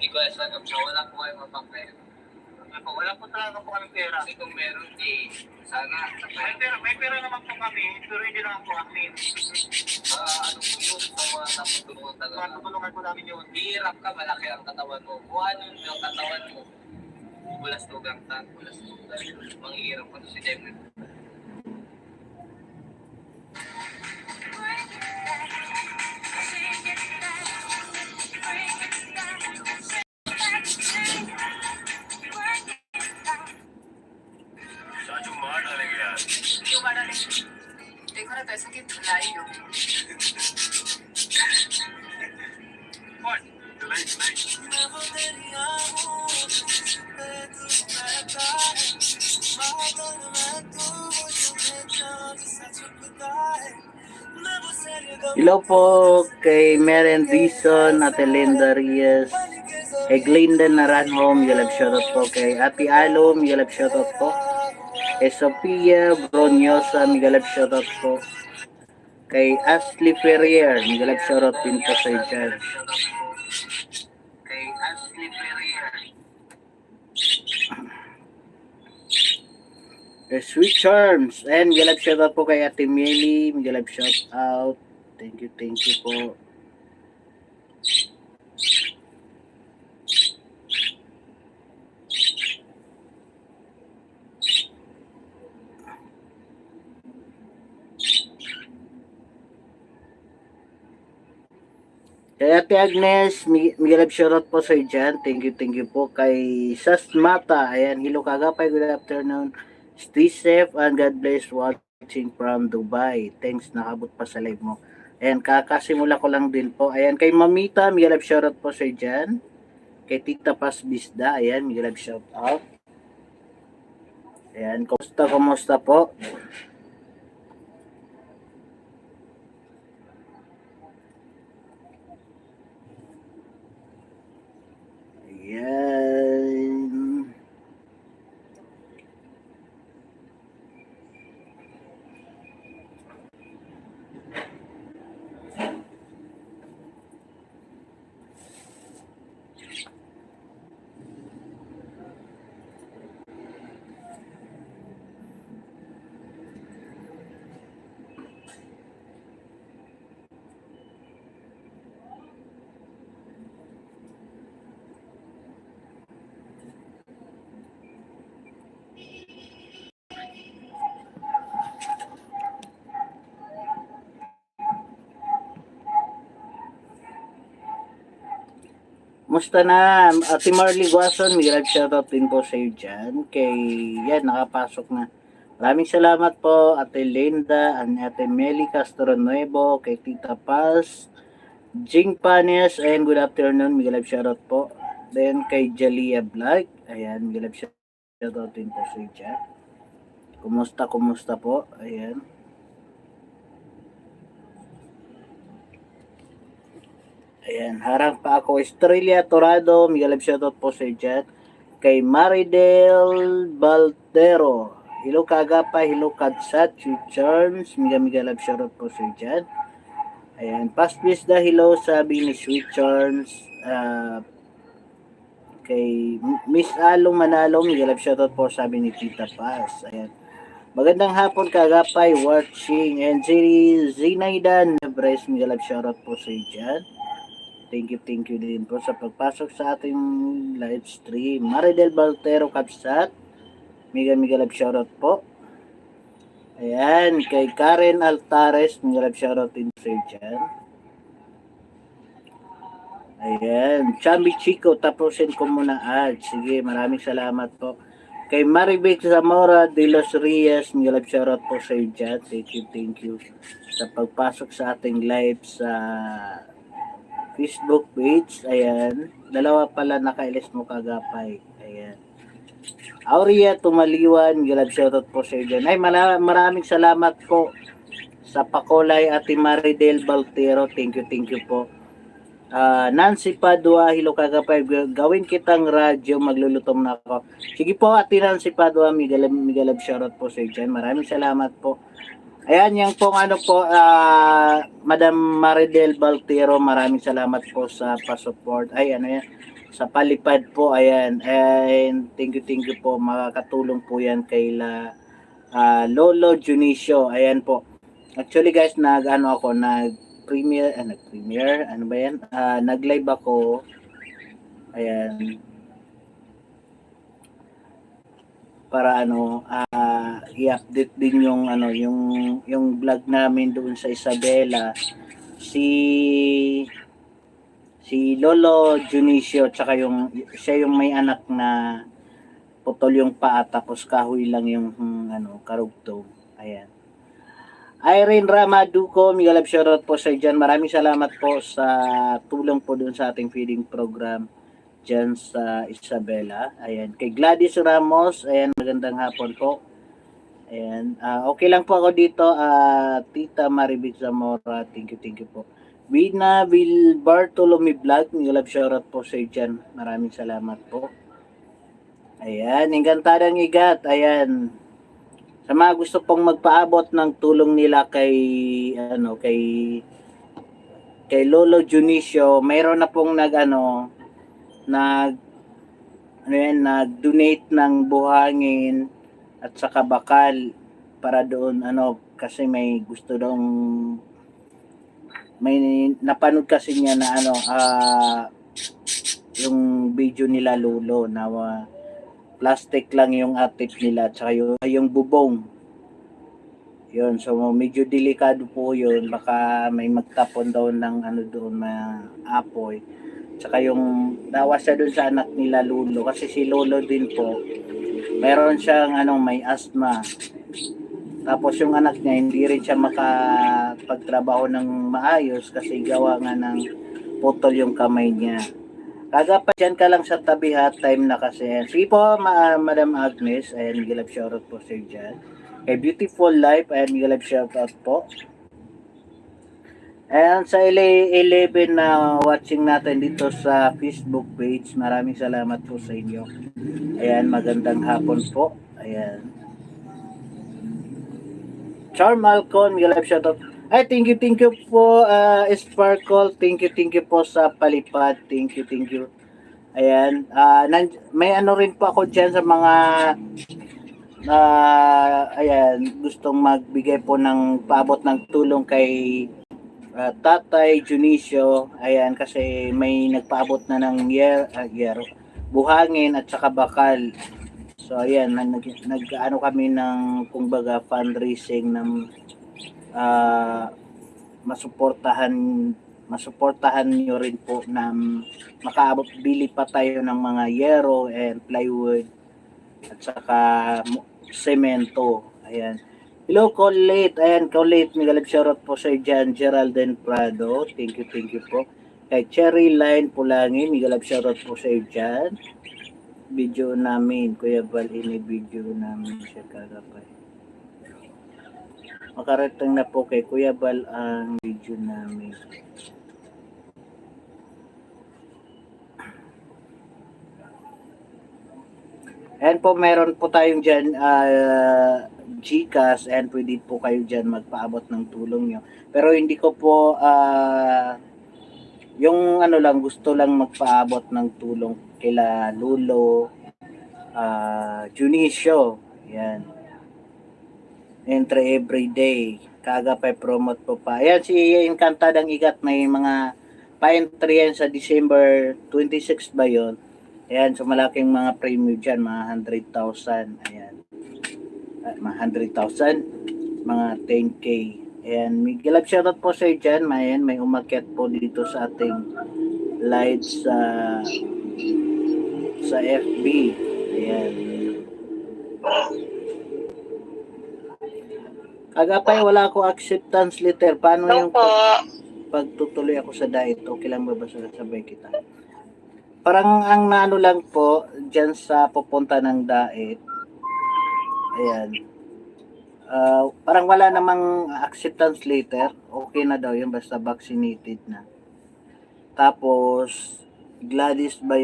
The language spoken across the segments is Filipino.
Ikaw sa gabi, wala po kayo mapapera. Wala po talaga po kami pera. Kasi kung meron, sana. May pera naman po kami, pero hindi naman po kami. Ano po yun, sa mga naputulungan talaga. Naputulungan po namin yun. Hirap ka, malaki ang katawan mo. Kung ano yung katawan mo, bulas tugang tan, bulas tugang. Manghihirap pa si Demon. क्यों मारा नहीं? देखो ना पैसे की धुलाई हो। Hello po kay Meren Dison, Ate Linda Reyes, kay Glinda Naranhom, yalab shoutout po kay Ate Alom, yalab shoutout po kay Sophia Bronyosa, yalab shoutout po kay Ashley Ferrier, yalab shoutout din po sa dyan. Kay Ashley Ferrier. Kay Sweet Charms, and yalab shoutout po kay Ate Meli, yalab shoutout. Thank you po. Kay Ate Agnes, Miguel shoutout po sa dyan. Thank you po. Kay Sasmata, ayan, hello kagapay, good afternoon. Stay safe and God bless watching from Dubai. Thanks, nakabot pa sa live mo. Ayan, kakasimula ko lang din po. Ayan, kay Mamita, Miguel shoutout po sa dyan. Kay Tita Paz Bisda, ayan, Miguel shoutout. Ayan, kumusta po? Ayan. Musta na, Ate Marley Guason, may shoutout din po sa iyo dyan. Kay, yan, nakapasok na. Maraming salamat po, Ate Linda, Ate Meli Castro Nuevo, kay Tita Paz, Jing Panes, and good afternoon, may shoutout po. Then, kay Jalia Vlog, ayan, may shoutout din po sa iyo dyan. Kumusta po, ayan. Ayan, harang pa ako. Estrella Torado, Miguel shoutout po sa dyan. Kay Maridel Baltero. Hello kagapa, hello kadsat, Charms, Miguel shoutout po sa dyan. Ayan, past please da hello, sabi ni Sweet Charms. Kay Miss Along Manalong, Miguel shoutout po, sabi ni Tita Paz. Ayan. Magandang hapon kagapay, watching. And Zinaidan Bryce, Miguel shoutout po sa dyan. Thank you din po sa pagpasok sa ating live stream. Maridel Baltero Kapsat, Miguel shoutout po. Ayan, kay Karen Altares, Miguel shoutout din sa dyan. Ayan, Chambi Chico, tapusin ko muna ads. Sige, maraming salamat po. Kay Maribek Zamora de los Rias, Miguel shoutout po sa dyan. Thank you sa pagpasok sa ating live sa Facebook page. Ayan, dalawa pala nakailis mo kagapay. Ayan, Aurea Tumaliwan, shoutout po sa iyo. Ay, maraming salamat po sa pakulay, Ate Maridel Baltero. Thank you po. Nancy Padua, hello kagapay, gawin kitang radyo, maglulutom na ako. Sige po, Ate Nancy Padua, Miguel shoutout po sa iyo. Maraming salamat po. Ayan, yung pong Madam Maridel Baltero, maraming salamat po sa pa-support. Ay, ano yan, sa palipad po, ayan. And thank you po. Makakatulong po yan kay Lolo Junicio. Ayan po. Actually guys, nag-premiere, ano ba yan? Nag-live ako. Ayan. Para i-update din yung vlog namin doon sa Isabela. Si Lolo Junicio, tsaka siya yung may anak na putol yung paa tapos kahoy lang yung karugtong. Ayan. Irene Ramaduco, mega love shoutout po sa dyan. Maraming salamat po sa tulong po dun sa ating feeding program dyan sa Isabela. Ayan. Kay Gladys Ramos, ayan, magandang hapon po. Ayan. Okay lang po ako dito. Tita Maribig Zamora, thank you po. Vina Bartolome Vlog, mega love shoutout po sa dyan. Maraming salamat po. Ayan, Engkantadang Igat, ayan. Sa mga gusto pong magpaabot ng tulong nila kay Lolo Junicio, mayroon na pong nag-donate ng buhangin at saka bakal para doon kasi may gusto daw may napanood kasi niya na yung video nila Lolo na plastic lang yung atip nila tsaka yung bubong. Yun, so medyo delikado po yun. Baka may magtapon daw ng doon na apoy. Tsaka yung dawa siya doon sa anak nila Lolo. Kasi si Lolo din po, meron siyang may asthma. Tapos yung anak niya, hindi rin siya makapagtrabaho ng maayos kasi gawa nga ng putol yung kamay niya. Kagapa dyan ka lang sa tabi ha, time na kasi. Sige po, Madam Agnes, ayan, mega love shoutout po sir dyan. Kay Beautiful Life, ayan, mega love shoutout po. Ayan, sa 11 na watching natin dito sa Facebook page, maraming salamat po sa inyo. Ayan, magandang hapon po. Ayan. Charm Alcon, mega love shoutout. Ay, thank you po, Sparkle. Thank you po sa palipad. Thank you. Ayan. May rin po ako dyan sa mga ayan, gustong magbigay po ng paabot ng tulong kay Tatay Junicio. Ayan, kasi may nagpaabot na ng buhangin at saka bakal. So ayan, kami ng kumbaga fundraising ng masuportahan niyo rin po na makaabot, bili pa tayo ng mga yero and plywood at saka semento. Ayan. Hello Colette. Ayan, Colette, mega love shoutout po sa dyan. Geraldine Prado, thank you po. Kay Cherry Line Pulangi, mega love shoutout po sa dyan. Video namin, Kuya Val, video namin siya kagapay. Makaratang na po kay Kuya Val ang video namin. And po meron po tayong dyan Gcash and pwede po kayo dyan magpaabot ng tulong nyo. Pero hindi ko po yung gusto lang magpaabot ng tulong kila Lolo Junicio. Yan. Entre everyday. Kaga pa promote po pa. Ayan, si Engkantadang Igat may mga pa-entry yan sa December 26 ba yun? Ayan, so malaking mga premium dyan, mga 100,000. Ayan. Mga 100,000, mga 10K. Ayan, may galap shoutout po sa dyan. May umakyat po dito sa ating live sa FB. Ayan. Kagapay, wala ako acceptance letter. Paano yung pagtutuloy ako sa diet? Okay lang ba sabay kita? Parang ang lang po, dyan sa pupunta ng diet. Ayan. Parang wala namang acceptance letter. Okay na daw yun, basta vaccinated na. Tapos, Gladys ba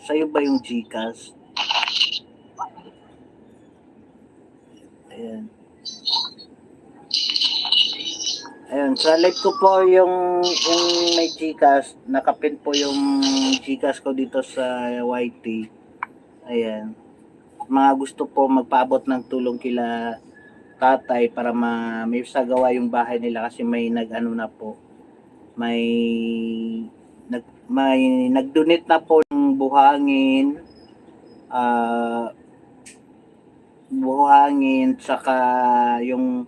sa'yo ba yung Gcash? Ayan. Ayun, sa live ko po yung may Gcash, nakapin po yung Gcash ko dito sa YT. Ayan. Mga gusto po magpaabot ng tulong kila tatay para may sagawa yung bahay nila kasi may nag-ano na po. May nag-donate na po ng buhangin saka yung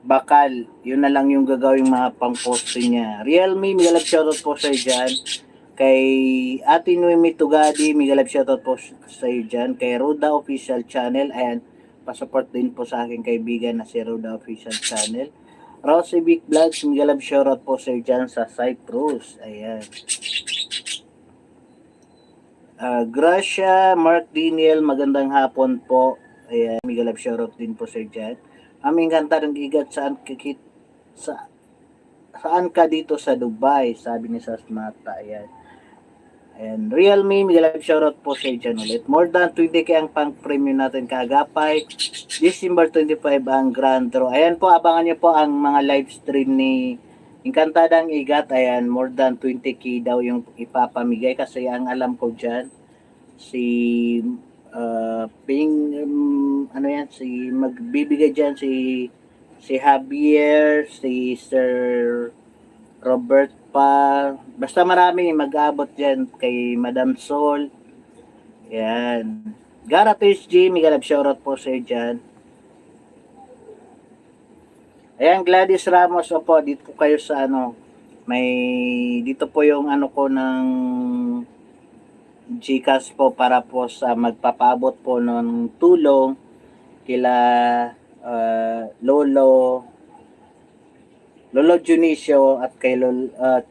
bakal, yun na lang yung gagawing mga pang-poste niya. Realme, mega love shoutout po sa dyan. Kay Ate Noemi Tugadi, mega love shoutout po sa dyan. Kay Roda Official Channel, ayan, pasupport din po sa aking kaibigan na si Roda Official Channel. Rosy Big Vlogs, mega love shoutout po sa dyan sa Cyprus, ayan. Gracia Mark Daniel, magandang hapon po. Ayan, mega love shoutout din po sa dyan. Aming kanta ng igat saan ka dito sa Dubai, sabi ni Sasmata. Ayan. And Realme, mega love shoutout po sa dyan ulit. More than 20k ang pang premium natin kaagapay. December 25 ang grand draw. Ayan po, abangan nyo po ang mga live stream ni Encantadang Igat. Ayan, more than 20k daw yung ipapamigay kasi ang alam ko dyan si ano yan, magbibigay dyan si Javier, si Sir Robert pa, basta marami mag-abot dyan kay Madam Sol. Yan, Garatis G, mega love shoutout po sa dyan. Ayan, Gladys Ramos, opo, dito po kayo sa ano, dito po yung ano ko ng Gcash po para po sa magpapaabot po ng tulong kila Lolo Junicio at kay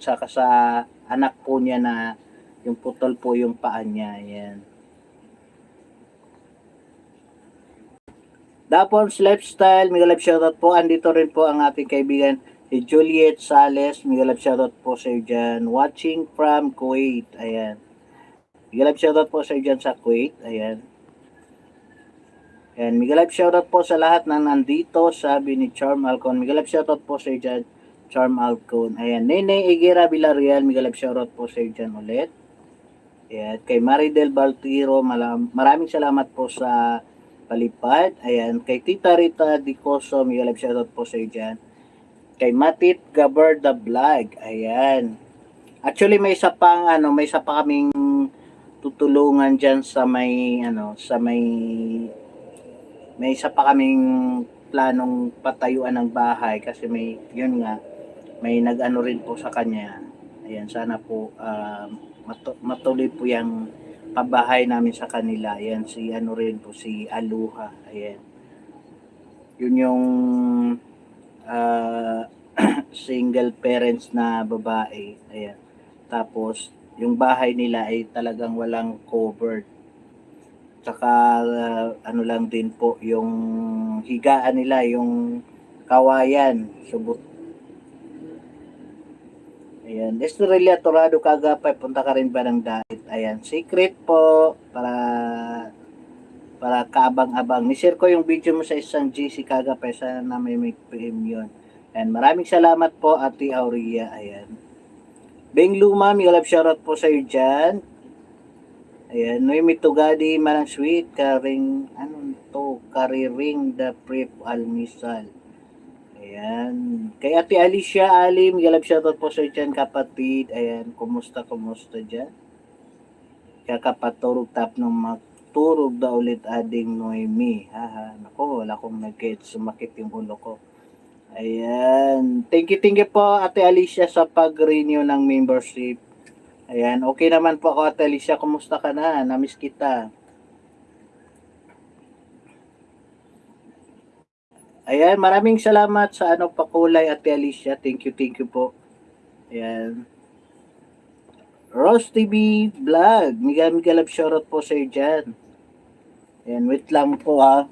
tsaka sa anak po niya na yung putol po yung paa niya. Ayan. Dapons Lifestyle, mega love shoutout po. Andito rin po ang ating kaibigan si Juliet Sales, mega love shoutout po sa iyo dyan. Watching from Kuwait. Ayan. Mega love shoutout po sa dyan sa Kuwait. Ayan. And mega love shoutout po sa lahat na nandito, sabi ni Charm Alcon. Mega love shoutout po sa dyan, Charm Alcon. Ayan. Nene Higuera Villarreal, mega love shoutout po sa dyan ulit. Ayan. Kay Maridel Baltiro, maraming salamat po sa palipad. Ayan. Kay Tita Rita Dicoso, mega love shoutout po sa dyan. Kay Matit Gaber the Vlog. Ayan. Actually may isa pa kaming tutulungan diyan sa may isa pa kaming planong patayuan ng bahay kasi may nag-ano rin po sa kanya. Ayan, sana po matuloy po yung pabahay namin sa kanila. Ayan, si Aluha. Ayan. Yun yung single parents na babae. Ayan. Tapos yung bahay nila ay talagang walang covered. Tsaka ano lang din po yung higaan nila, yung kawayan, subot. Ayan, Estrella Torado Kagapay, punta ka rin ba ng diet? Ayan, secret po para kaabang-abang. Ni-share ko yung video mo sa isang GC Kagapay, sana na may PM yun. And maraming salamat po Ate Aurea. Ayan. Beng Luma, mega love shoutout po sa iyo dyan. Ayan, Noemi Tugadi, Manang Sweet, Kariring the Prep Almisal. Ayan. Kay Ate Alicia Ali, mega love shoutout po sa iyo dyan, kapatid. Ayan, kumusta dyan? Kakapaturog tap ng magturog da ulit ading Noemi. Haha, nako, wala kong sumakit yung ulo ko. Ayan. Thank you po Ate Alicia sa pag-renew ng membership. Ayan. Okay naman po ako Ate Alicia. Kumusta ka na? Namiss kita. Ayan. Maraming salamat sa pakulay Ate Alicia. Thank you po. Ayan. Rose TV Vlog. Mega love shoutout po sa iyo dyan. Ayan. Wait lang po ha.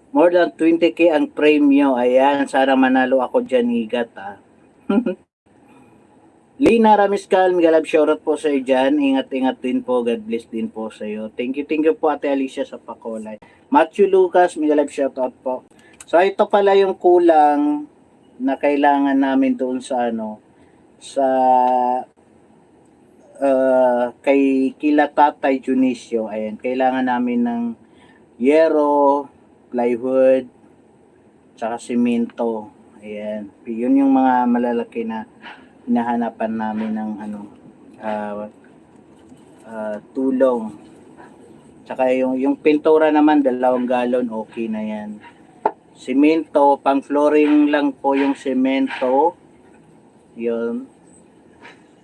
More than 20k ang premyo. Ayan, sana manalo ako dyan, Igat, ah. Lina Ramiscal, Migalab, shoutout po sa iyo dyan. Ingat-ingat din po. God bless din po sa iyo. Thank you po Ate Alicia sa pakulay. Matthew Lucas, Migalab, shoutout po. So ito pala yung kulang na kailangan namin doon sa ano, sa kay kila Tatay Junicio. Ayan, kailangan namin ng yero, plywood, tsaka simento. Ayan, yun yung mga malalaki na hinahanapan namin ng ano, tulong. Tsaka yung pintura naman, 2 galon, okay na yan. Simento, pang flooring lang po yung simento. Yun.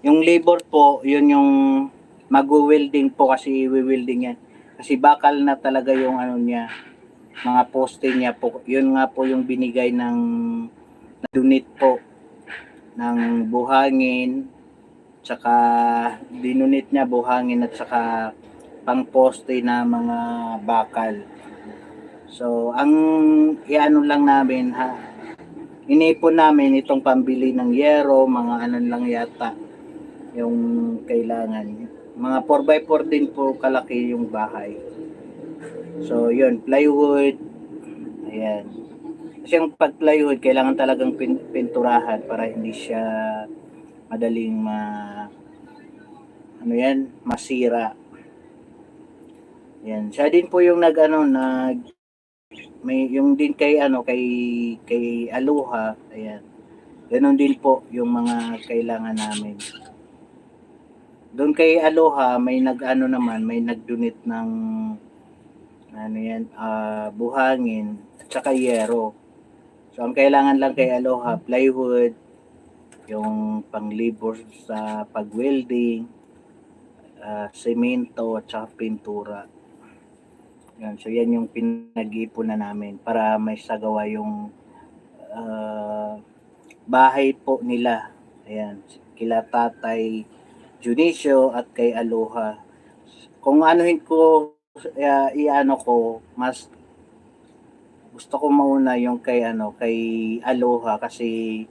Yung labor po, yun yung mag-welding po kasi i-welding yan. Kasi bakal na talaga yung ano niya, mga poste niya po. Yun nga po yung binigay ng donate po ng buhangin, tsaka dinunit niya buhangin at tsaka pang poste na mga bakal. So, ang iano lang namin, inipon namin itong pambili ng yero, mga ano lang yata yung kailangan. Mga 4x4 din po kalaki yung bahay. So, yun, plywood. Ayan. Kasi yung pag plywood, kailangan talagang pinturahan para hindi siya madaling masira. Yan. Siya din po yung may yung din kay Aloha. Ayan. Ganon din po yung mga kailangan namin. Doon kay Aloha, may may nag-donate ng buhangin at saka yero. So, ang kailangan lang kay Aloha, plywood, yung pang-labor sa pag-welding, semento at saka pintura. Yan. So, yan yung pinag-iipunan namin para may sagawa yung bahay po nila. Ayan. Kila Tatay Junicio at kay Aloha. Kung anuhin ko, mas gusto ko mauna yung kay Aloha kasi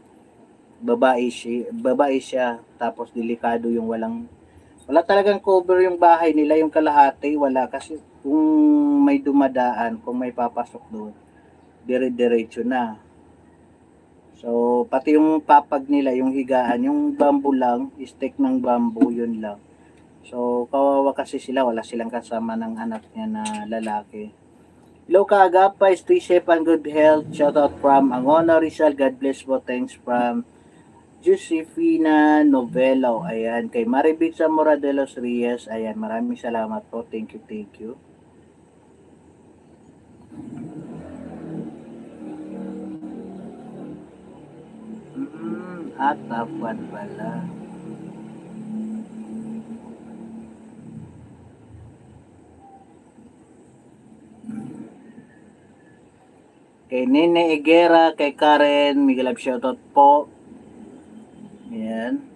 babae siya, tapos delikado yung wala talagang cover yung bahay nila, yung kalahati wala kasi kung may dumadaan, kung may papasok doon, dire-diretso na. So, pati yung papag nila, yung higaan, yung bamboo lang, stick ng bamboo, yun lang. So, kawawa kasi sila, wala silang kasama ng anak niya na lalaki. Hello kaagapay, stay safe and good health. Shout out from Angono Rizal, God bless po, thanks from Josefina Novelo. Ayan, kay Maribig Zamora de los Reyes. Ayan, maraming salamat po, thank you. At tapuan pala. Kay Nene Higuera, kay Karen, Miguel shoutout po. Ayan.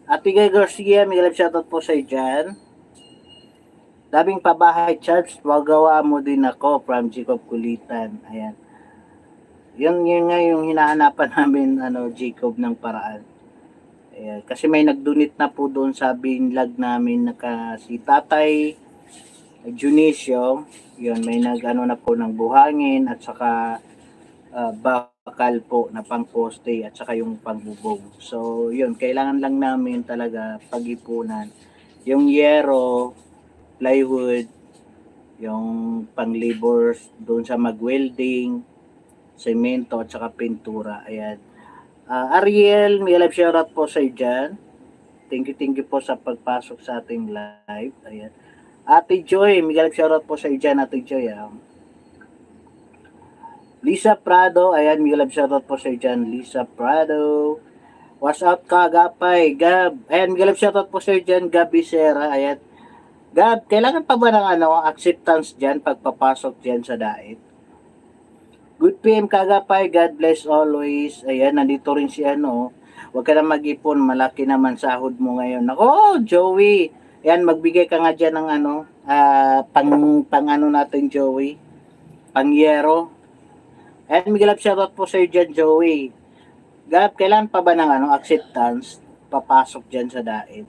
Ate Guy Garcia, Miguel shoutout po sa dyan. Daming pabahay charge, wagawa mo din ako from Jacob Kulitan. Ayan. Yun nga yung hinahanapan namin, Jacob, ng paraan. Ayan. Kasi may nag-donate na po doon sa binlog namin si Tatay Junicio. Yun, may na po ng buhangin at saka bakal po na pang poste at saka yung pangbubong. So, yun, kailangan lang namin talaga pag-ipunan. Yung yero, plywood, yung pang-labor doon sa mag-welding, semento at saka pintura. Ayan. Ariel, may live shoutout po sa iyo dyan. Thank you po sa pagpasok sa ating live. Ayan. Ate Joy, may live shoutout po sa iyo dyan, Ate Joy. Lisa Prado, ayan, may live shoutout po sa iyo dyan, Lisa Prado. What's up kaagapay, Gab? Ayan, may live shoutout po sa iyo dyan, Gabi Sera. Ayan. Gab, kailangan pa ba ng acceptance dyan pagpapasok dyan sa DAIT? Good PM kagapay, God bless always. Ayan, nandito rin si huwag ka na mag-ipon, malaki naman sahod mo ngayon. Ako, Joey. Ayan, magbigay ka nga dyan ng pang natin, Joey. Pangyero. And Miguel Love, shoutout po sa iyo dyan, Joey. Gab, kailan pa ba ng acceptance papasok dyan sa daet?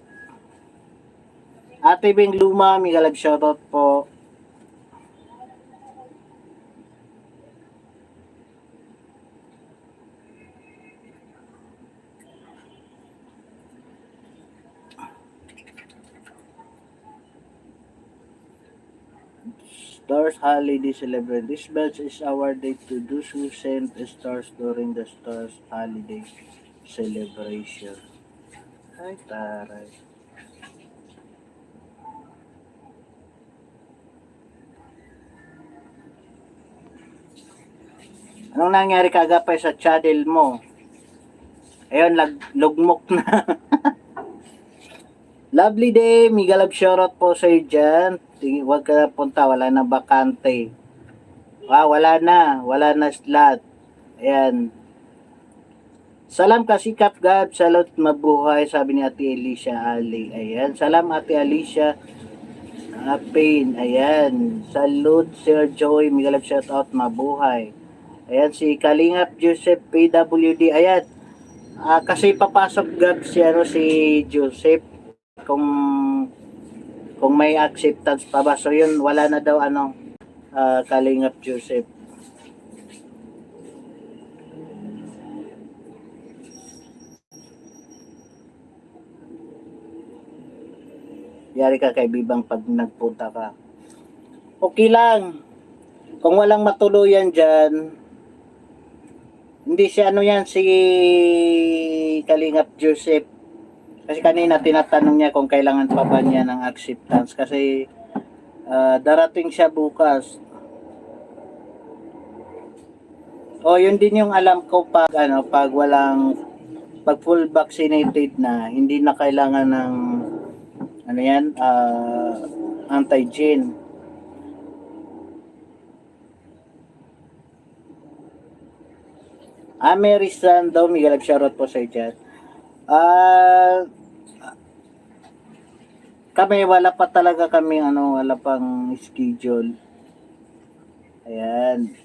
Ate Bing Luma, Miguel Love, shoutout po. Stars Holiday Celebration. This batch is our day to those who sent stars during the Stars Holiday Celebration. Ay, taray. Anong nangyari kagapay sa channel mo? Ayun, lugmok na. Lovely day, Miguel Love, shoutout po sa iyo dyan. Huwag ka na punta, wala na bakante. Wala na slot. Ayan. Salam kasikap Gab, salot mabuhay, sabi ni Ate Alicia Ali. Ayan, salam Ate Alicia Pain. Ayan, salute Sir Joey, Miguel Love, shoutout, mabuhay. Ayan, si Kalingap Joseph PWD. Ayan, kasi papasok Gab si Joseph kung may acceptance pa ba. So yun, wala na daw Kalingap Joseph. Yari ka kay Bibang pag nagpunta ka. Okay lang. Kung walang matuluyan dyan, hindi si si Kalingap Joseph. Kasi kanina tinatanong niya kung kailangan pa ba niya ng acceptance. Kasi darating siya bukas. Yun din yung alam ko pag pag full vaccinated na, hindi na kailangan ng antigen. Mary Sando, Miguel Love, shoutout po sa iyo. Kami wala pa talaga kami wala pang schedule. Ayan.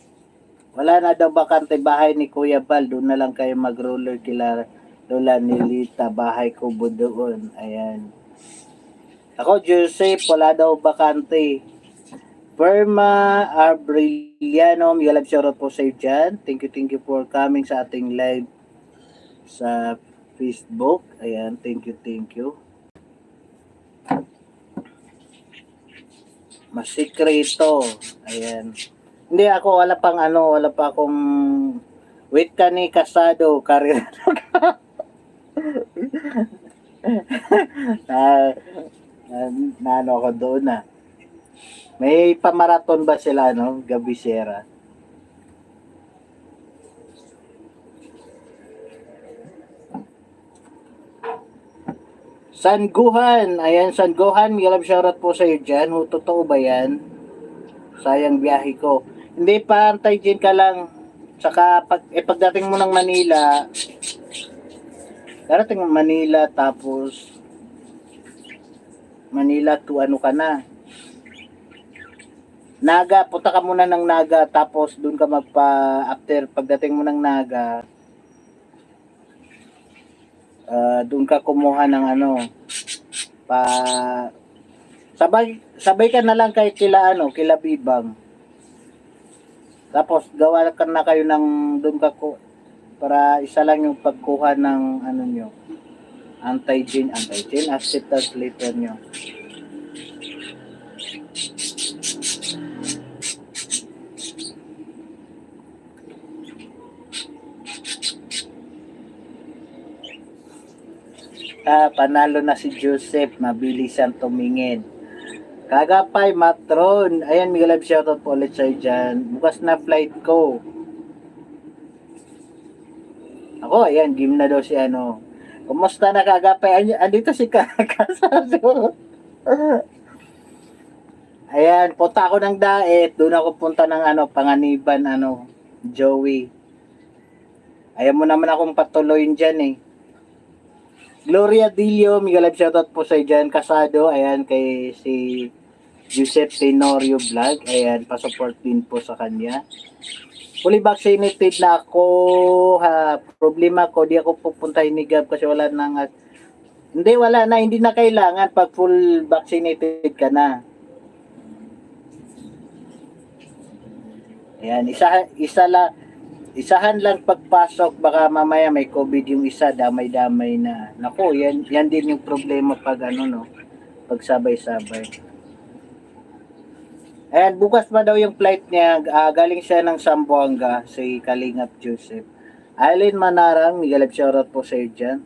Wala na daw bakante bahay ni Kuya Bal, doon na lang kayo mag-roller kila Lola Nilita, bahay ko doon. Ayan. Ako Joseph, wala daw bakante. Verma Abriliano, Miguel Love, shoutout po sa iyo dyan. Thank you for coming sa ating live sa Facebook. Ayan, thank you. Masikreto. Ayan. Hindi ako, wala pa akong wait ka ni Casado, career. Ako doon na. May pamaraton ba sila, Gabisera? Sanguhan. Ayan, Sanguhan. Miguel Love, shoutout po sa iyo dyan. Totoo ba yan? Sayang biyahe ko. Hindi pa, antay ka lang. Saka, pagdating mo ng Manila, darating mo Manila, tapos Manila to ka na. Naga, punta ka muna ng Naga, tapos doon ka after pagdating mo ng Naga, doon ka kumuha ng sabay ka na lang kila Bibang. Tapos gawa ka na kayo ng doon para isa lang yung pagkuha ng nyo, antigen acceptance letter nyo. Panalo na si Joseph, mabilisan tumingin. Kagapay, Matron. Ayan, Miguel Love, shoutout po ulit sa'yo dyan. Bukas na flight ko. Ako, ayan, game na daw si Kumusta na Kagapay? Andito si Kasado. Ayan, punta ako ng daet. Doon ako punta ng Panganiban, Joey. Ayaw mo naman akong patuloyin dyan eh. Gloria Dilio, Miguel Love, shoutout po sa dyan. Kasado, ayan, kay si Joseph Tenorio Vlog. Ayan, pasupport din po sa kanya. Fully vaccinated na ako. Ha, problema ko, di ako pupunta hinigab kasi wala nang hindi na kailangan pag full vaccinated ka na. Ayan, isahan lang pagpasok, baka mamaya may COVID yung isa, damay-damay na. Nako, yan din yung problema pag pag sabay-sabay. Ayan, bukas pa daw yung flight niya. Galing siya ng Zamboanga, si Kalingap Joseph. Aileen Manarang, Miguel shoutout po sa iyo dyan.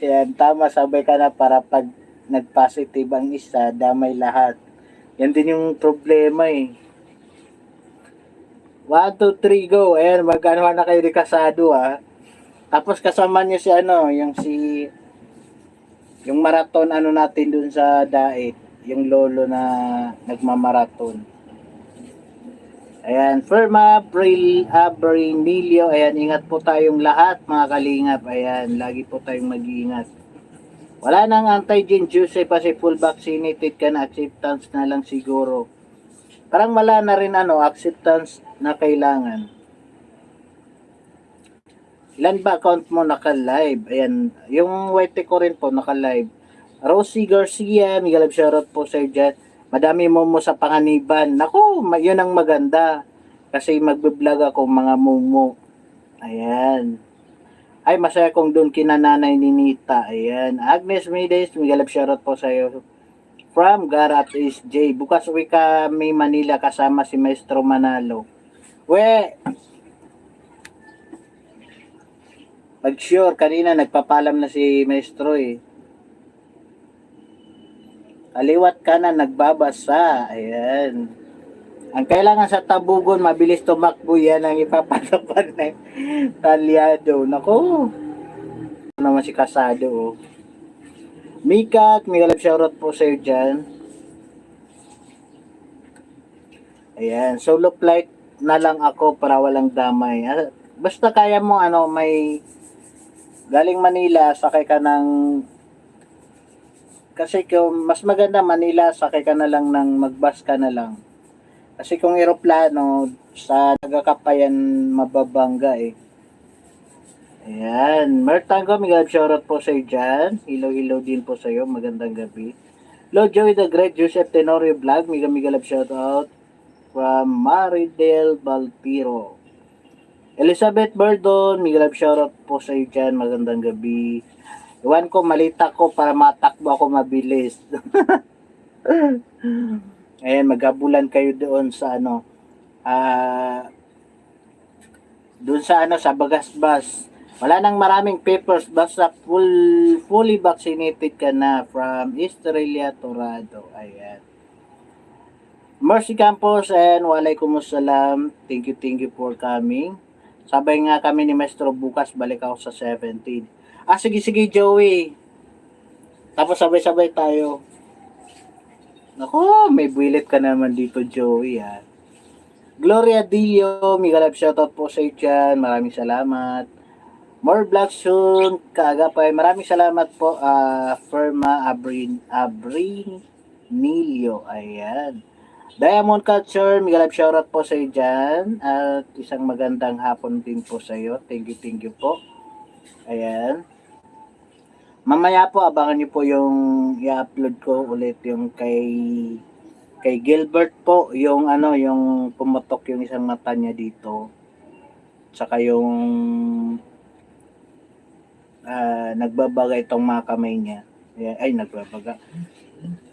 Yan, tama, sabay ka na para pag nag-positive ang isa, damay lahat. Yan din yung problema eh. 1, 2, 3, go. Ayan, magkano na kayo di kasado Tapos kasama niyo si yung marathon natin dun sa Daet, yung lolo na nagmamarathon. Ayan, Firma Abrinilio, ayan, ingat po tayong lahat mga kalingap. Ayan, lagi po tayong mag-iingat. Wala nang antigen Joseph kasi full vaccinated ka na, acceptance na lang siguro. Parang wala na rin acceptance na kailangan. Ilan ba account mo naka-live? Ayan, yung white ko rin po naka-live. Rosie Garcia, Miguel shoutout po sa dyan. Madami mo sa panganiban. Naku, yun ang maganda. Kasi magbe-vlog ako mga mumo. Ayan. Ay, masaya kong doon kina nanay ni Nita. Ayan. Agnes Mides, Miguel shoutout po sa iyo. From Garat is J. Bukas uwi kami Manila kasama si Maestro Manalo. Pag sure, kanina nagpapalam na si Maestro eh. Kaliwat ka na, nagbabasa. Ayan. Ang kailangan sa tabugon, mabilis tumakbo, yan ang ipapatapan ng talyado. Naku. Ito naman si Kasado. Mika, Miguel shoutout po sa iyo dyan. Ayan. Solo flight na lang ako para walang damay. Basta kaya mo may galing Manila, sakay ka kasi kung mas maganda Manila, sakay ka na lang magbus ka na lang. Kasi kung eroplano, sa Nagakapayan mababangga eh. Ayan. Mertango, Miguel shoutout po sa iyo dyan. Hello din po sa iyo. Magandang gabi. Lord Joey the Great, Joseph Tenorio Vlog. Miguel shoutout from Maridel Balpiro. Elizabeth Burdon, Miguel shoutout po sa iyo dyan. Magandang gabi. Iwan ko, malita ko para matakbo ako mabilis. Ayan, magabulan kayo doon sa doon sa Bagasbas. Wala nang maraming papers, basta fully vaccinated ka na from Estrella Torado. Ayan. Mercy Campos and waalaikumsalam. Thank you for coming. Sabay nga kami ni Maestro bukas, balik ako sa 17. Sige Joey. Tapos sabay-sabay tayo. Naku, may buwilit ka naman dito Joey Gloria Dio, Miguel shoutout po sa iyo dyan. Maraming salamat. More vlogs soon. Kaagapay. Maraming salamat po. Firma Abrinilio. Ayan. Diamond Culture, Miguel shoutout po sa iyo dyan. At isang magandang hapon din po sa iyo. Thank you po. Ayan. Mamaya po, abangan niyo po yung i-upload ko ulit yung kay Gilbert po, yung yung pumutok yung isang mata niya dito. Saka yung nagbabaga itong mga kamay niya. Ay, nagbabaga.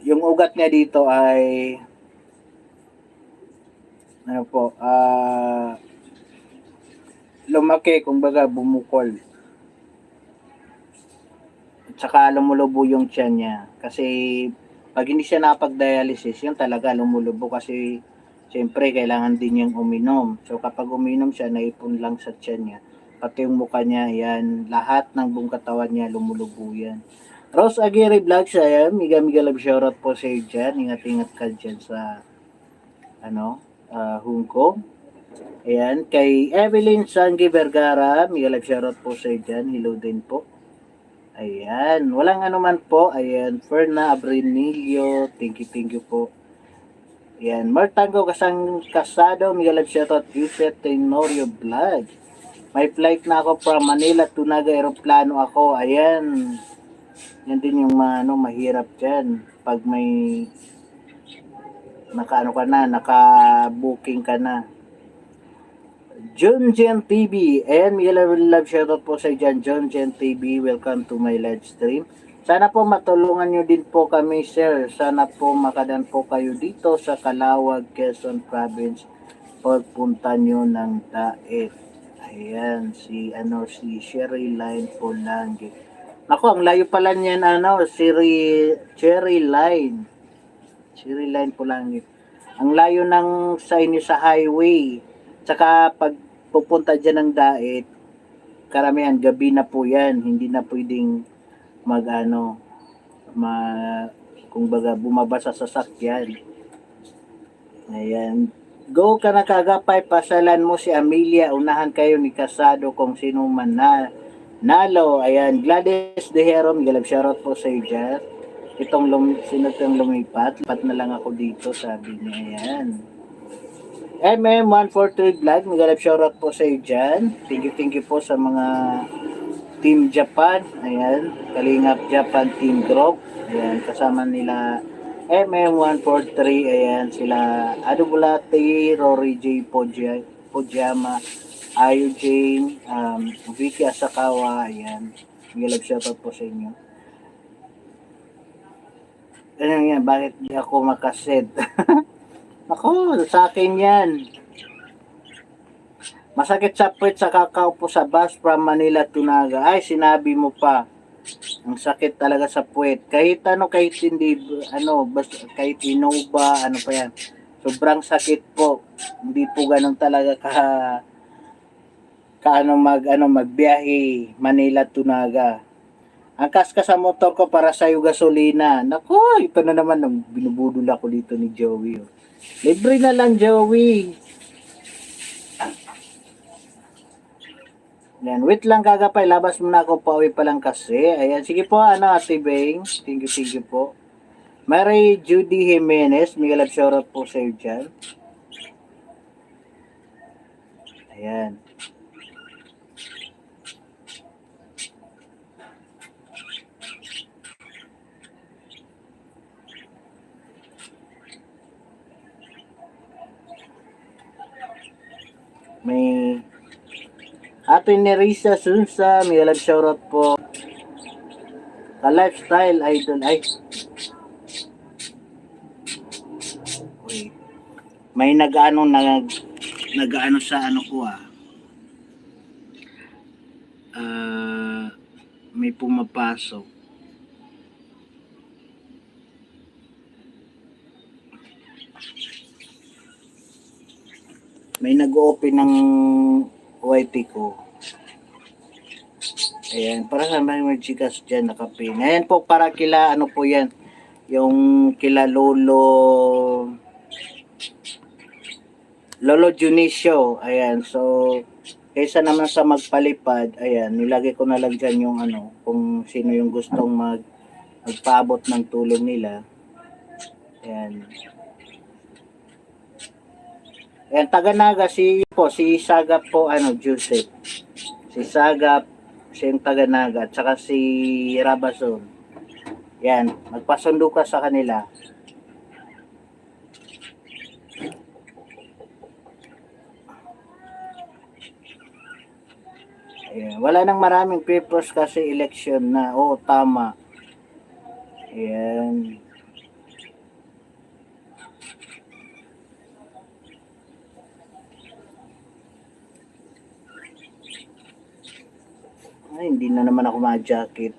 Yung ugat niya dito ay lumaki, kumbaga bumukol. Tsaka lumulubo yung tiyan niya. Kasi pag hindi siya napag-dialysis, yun talaga lumulubo kasi siyempre kailangan din niyang uminom. So kapag uminom siya, naipon lang sa tiyan niya. Pati yung mukha niya, yan, lahat ng buong katawan niya lumulubo yan. Rose Aguirre Vlog siya, Miguel love shoutout po sa iyo dyan. Ingat-ingat ka dyan sa Hong Kong. Ayan, kay Evelyn Sangi Vergara, Miguel love shoutout po sa iyo dyan. Hello din po. Ayan, walang anuman po. Ayan, Ferna Abrinilio, thank you po. Ayan, Martango Kasang Kasado, Miguel Love shoutout, Yusef Tenorio Vlog. May flight na ako from Manila to Naga, aeroplano ako. Ayan, yan din yung mahirap dyan. Pag may naka-booking ka na. Junjian TV and Miguel Love shoutout po sa dyan, Junjian TV, welcome to my live stream. Sana po matulungan nyo din po kami, sir. Sana po makadan po kayo dito sa Calawag, Quezon Province. Pagpunta nyo ng Daet. Ayan, si Sherry Line po lang. Ako, ang layo pala niyan, Cherry Line. Cherry Line po lang. Ang layo ng sa inyo sa highway. Tsaka pag pupunta dyan ng Daet, karamihan gabi na po yan. Hindi na pwedeng kung baga bumaba sa sasakyan. Ayan. Go ka na kagapay, pasalan mo si Amelia. Unahan kayo ni Casado kung sino man na nalo. Ayan. Gladys De Hero, Miguel, shoutout po sa iyo dyan. Sino itong lumipat? Lipat na lang ako dito, sabi niya. Ayan. MM143 Vlog, Miguel, shoutout po sa iyo dyan. Thank you po sa mga Team Japan. Ayan. Kalingap Japan Team Group. Ayan. Kasama nila MM143. Ayan. Sila Adubulati, Rory J. Pojama, Ayu Jane, Vicky Asakawa. Ayan. Miguel, shoutout po sa inyo. Ano yan? Bakit di ako makaset? Ako, sa akin yan. Masakit sa puwet sa kakaupo sa bus from Manila to Naga. Ay, sinabi mo pa. Ang sakit talaga sa puwet. Kahit hindi, kahit Innova, pa yan. Sobrang sakit po. Hindi po ganun talaga magbiyahe Manila to Naga. Ang kaska sa motor ko para sa gasolina. Nako, ito na naman ang binubudol ako dito ni Joey. Libre na lang, Joey. Yan, wait lang kagapay, labas muna ako, pauwi pa lang kasi. Ayan, sige po, Ate Beng. Thank you po. Mary Judy Jimenez, Miguel, shoutout po sa iyo dyan. Ayan. May Ate Nerissa Sunsa, may love shoutout po. Lifestyle Idol. Ay. Wait. May nag-ano sa ko may pumapasok. May nag-open ng YT ko. Ayan, para sa mga chikas dyan nakapin. Ayan po, para kila, po yan, yung kila Lolo Junicio. Ayan, so, kaysa naman sa magpalipad, ayan, nilagay ko na lang dyan yung kung sino yung gustong magpaabot ng tulong nila. Ayan. Ayan, taga-Naga, si Sagap po, Joseph. Si Sagap, si yung taga-Naga, at saka si Rabason. Yan, magpasundo ka sa kanila. Ayan, wala nang maraming papers kasi election na. Oo, tama. Ayan. Ay, hindi na naman ako ma-jacket.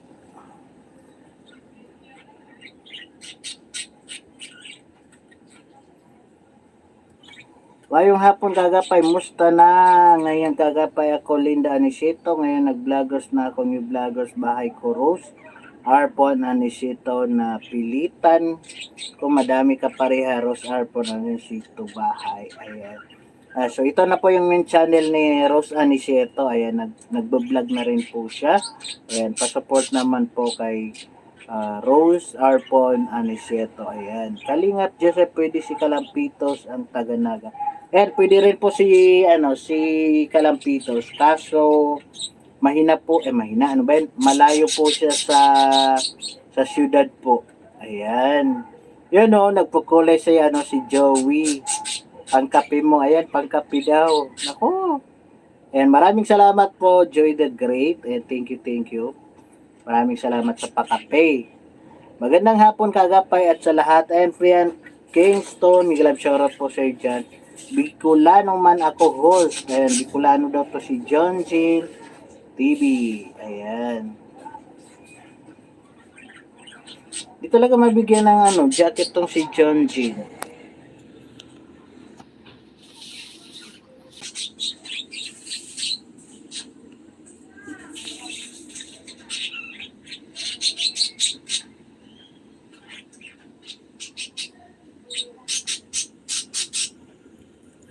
Ngayong hapon kagapay, musta na? Ngayon kagapay ako, Linda Anisito. Ngayon nag-vloggers na ako, new vloggers, bahay ko, Rose. Arpon Anisito na pilitan. Kung madami ka pareha, Rose Arpon Anisito, bahay. Ayan. So ito na po yung main channel ni Rose Anisieto. Ayan, nagbo-vlog na rin po siya. Ayan, pa-support naman po kay Rose Arpon Anisieto. Ayan. Kalingap Joseph, pwede si Kalampitos ang taga-Naga. Ayan, pwede rin po si Kalampitos. Kaso mahina po, mahina, ano ba yun? Malayo po siya sa syudad po. Ayan. Yun o, nagpukulay si Joey. Pangkape mo, ayan, pangkape daw. Nako. Ayan, maraming salamat po, Joy the Great. And thank you. Maraming salamat sa pakape. Magandang hapon, kagapay, at sa lahat. Ayan, friend, Kingston, Miguel shoutout po sa'yo dyan. Bicolano man ako host. Ayan, Bicolano daw to si John Jill TV. Ayan. Di talaga mabigyan ng jacket tong si John Jill.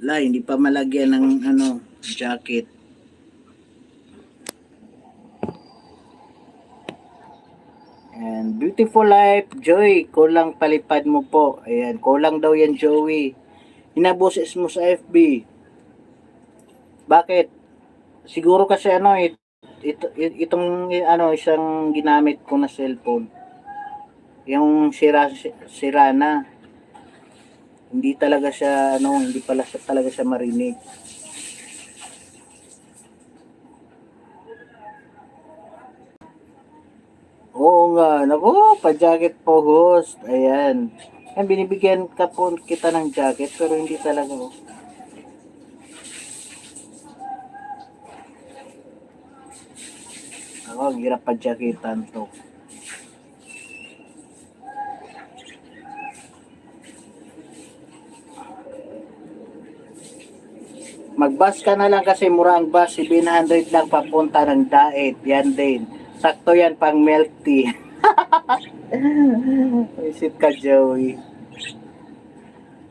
Wala, hindi pa malagyan ng jacket. And beautiful life, Joy, kulang palipad mo po. Ayan, kulang daw yan, Joey. Hinaboses mo sa FB. Bakit? Siguro kasi itong isang ginamit ko na cellphone. Yung sira na. Hindi talaga siya hindi pala siya talaga siya marinig. Oo nga, nako, pa-jacket po host. Ayan. Ayan, binibigyan ka po kita ng jacket pero hindi talaga. Ako, hirap pa-jacketan to. Mag-bus ka na lang kasi mura ang bus, 700 lang papunta ng Daet. Yan din. Sakto yan pang milk tea. Visit ka, Joey.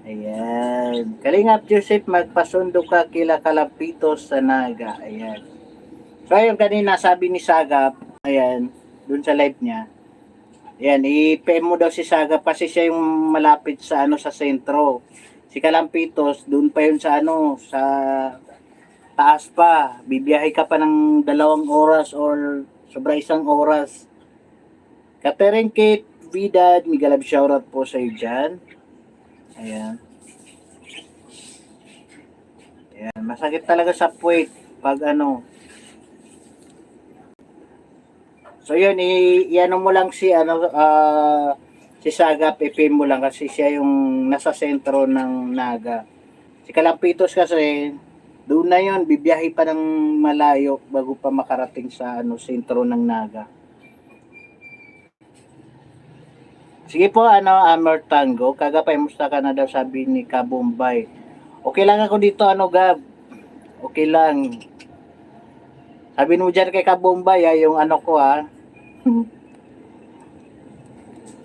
Ayan. Kalingap Joseph, magpasundo ka kila Kalampitos sa Naga. Ayan. So ayun, kanina sabi ni Sagap, ayan, dun sa live niya. Ayan, i-PM mo daw si Sagap kasi siya yung malapit sa sa sentro. Si Kalampitos, doon pa yun sa sa taas pa. Bibiyahe ka pa ng 2 oras or sobra 1 oras. Catherine Kate Vidad, Miguel shoutout po sa iyo dyan. Ayan. Ayan, masakit talaga sa puwet pag So yun, i-ano mo lang si si Sagap, ipin mo lang kasi siya yung nasa sentro ng Naga. Si Kalampitos kasi, doon na yun, bibiyahe pa ng malayo bago pa makarating sa sentro ng Naga. Sige po, Amor Tango, kagapay, musta ka na daw, sabi ni Kabombay. Okay lang ako dito, Gab. Okay lang. Sabi mo dyan kay Kabombay, yung ko,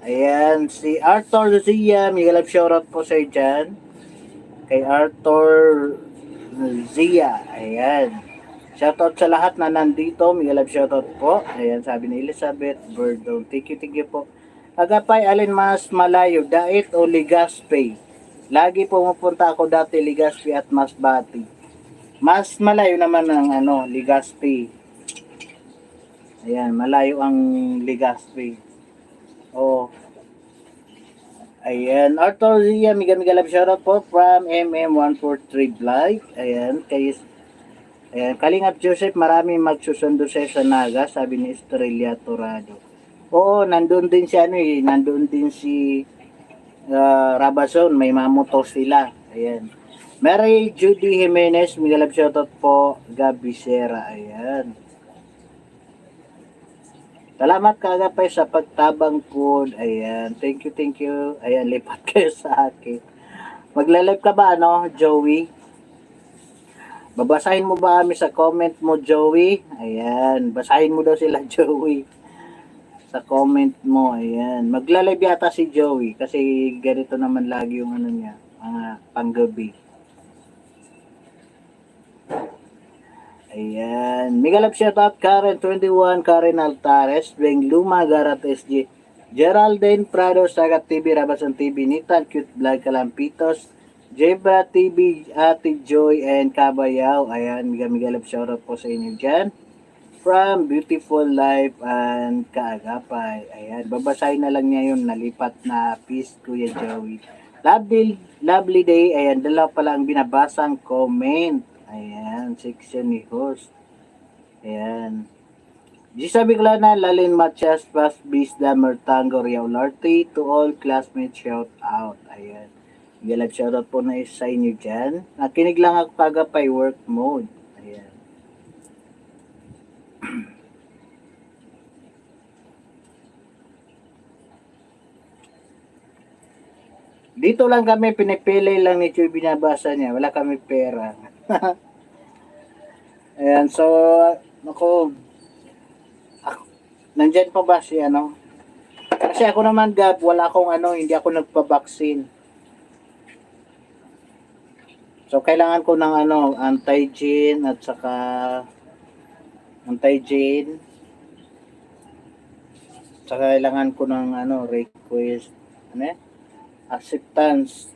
Ayan, si Arthur Zia, Miguel shoutout po sa dyan. Kay Arthur Zia, ayan. Shoutout sa lahat na nandito, Miguel shoutout po. Ayan, sabi ni Elizabeth Burdon. Thank you po. Agapay, alin mas malayo, Daet o Legazpi? Lagi pumupunta ako dati Legazpi at Masbati. Mas malayo naman ang Legazpi. Ayan, malayo ang Legazpi. Oh. Ayan, Arthur Zia, Miguel love shoutout po from MM143 Vlog. Ayan, ayan, Kalingap Joseph, marami magsusundo sa Naga, sabi ni Estrella Torado. Oo, nandun din si nandun din si Rabazon, may mamotor sila. Ayan. Mary Judy Jimenez, Miguel love shoutout po, Gabi Sera. Ayan. Salamat kagapay sa pagtabang po. Ayan. Thank you. Ayan, lipat kayo sa akin. Magla-live ka ba, Joey? Babasahin mo ba kami sa comment mo, Joey? Ayan. Basahin mo daw sila, Joey. Sa comment mo. Ayan. Magla-live yata si Joey kasi ganito naman lagi yung niya. Mga panggabi. Ayan. Mega love shoutout Karen 21, Karen Altares, Beng Luma, Garat SG, Geraldine Prado, Sagat TV, Rabasan TV, Nitan, Cute Vlog, Kalampitos, Jebra TV, Ate Joy, and Kabayaw. Ayan, mega love shoutout po sa inyo dyan. From Beautiful Life and Kaagapay. Ayan, babasahin na lang niya yung nalipat na piece, Kuya Joey. Lovely day. Ayan, dalawa pala ang binabasang comment. Ayan, section ni host. Ayan. Gisa Biglana, Lalin Matias, Pas Bisda, Mertango, Riau Larte, to all classmates, shout out. Ayan. Galap shout out po na isa inyo dyan. Nakinig lang ako Kaagapay work mode. Ayan. Dito lang kami, pinipili lang ni Chuy binabasa niya. Wala kami pera. Ayan, so, nandyan pa ba si ano? Kasi ako naman, Gab, wala akong hindi ako nagpa-vaccine. So, kailangan ko ng anti-gene at saka anti-gene. Saka kailangan ko ng request. Acceptance.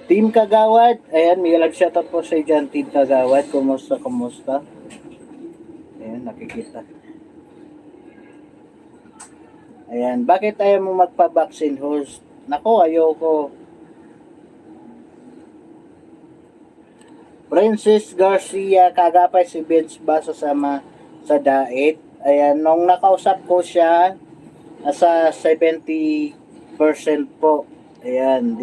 Team Kagawad. Ayan, may shoutout po sa dyan, Team Kagawad. Kumusta? Ayan, nakikita. Ayan, bakit ayaw mo magpa-vaccine host? Nako, ayoko. Princess Garcia, Kaagapay si Vince Baso sama sa diet. Ayan, nung nakausap ko siya, nasa 70% po. Ayan,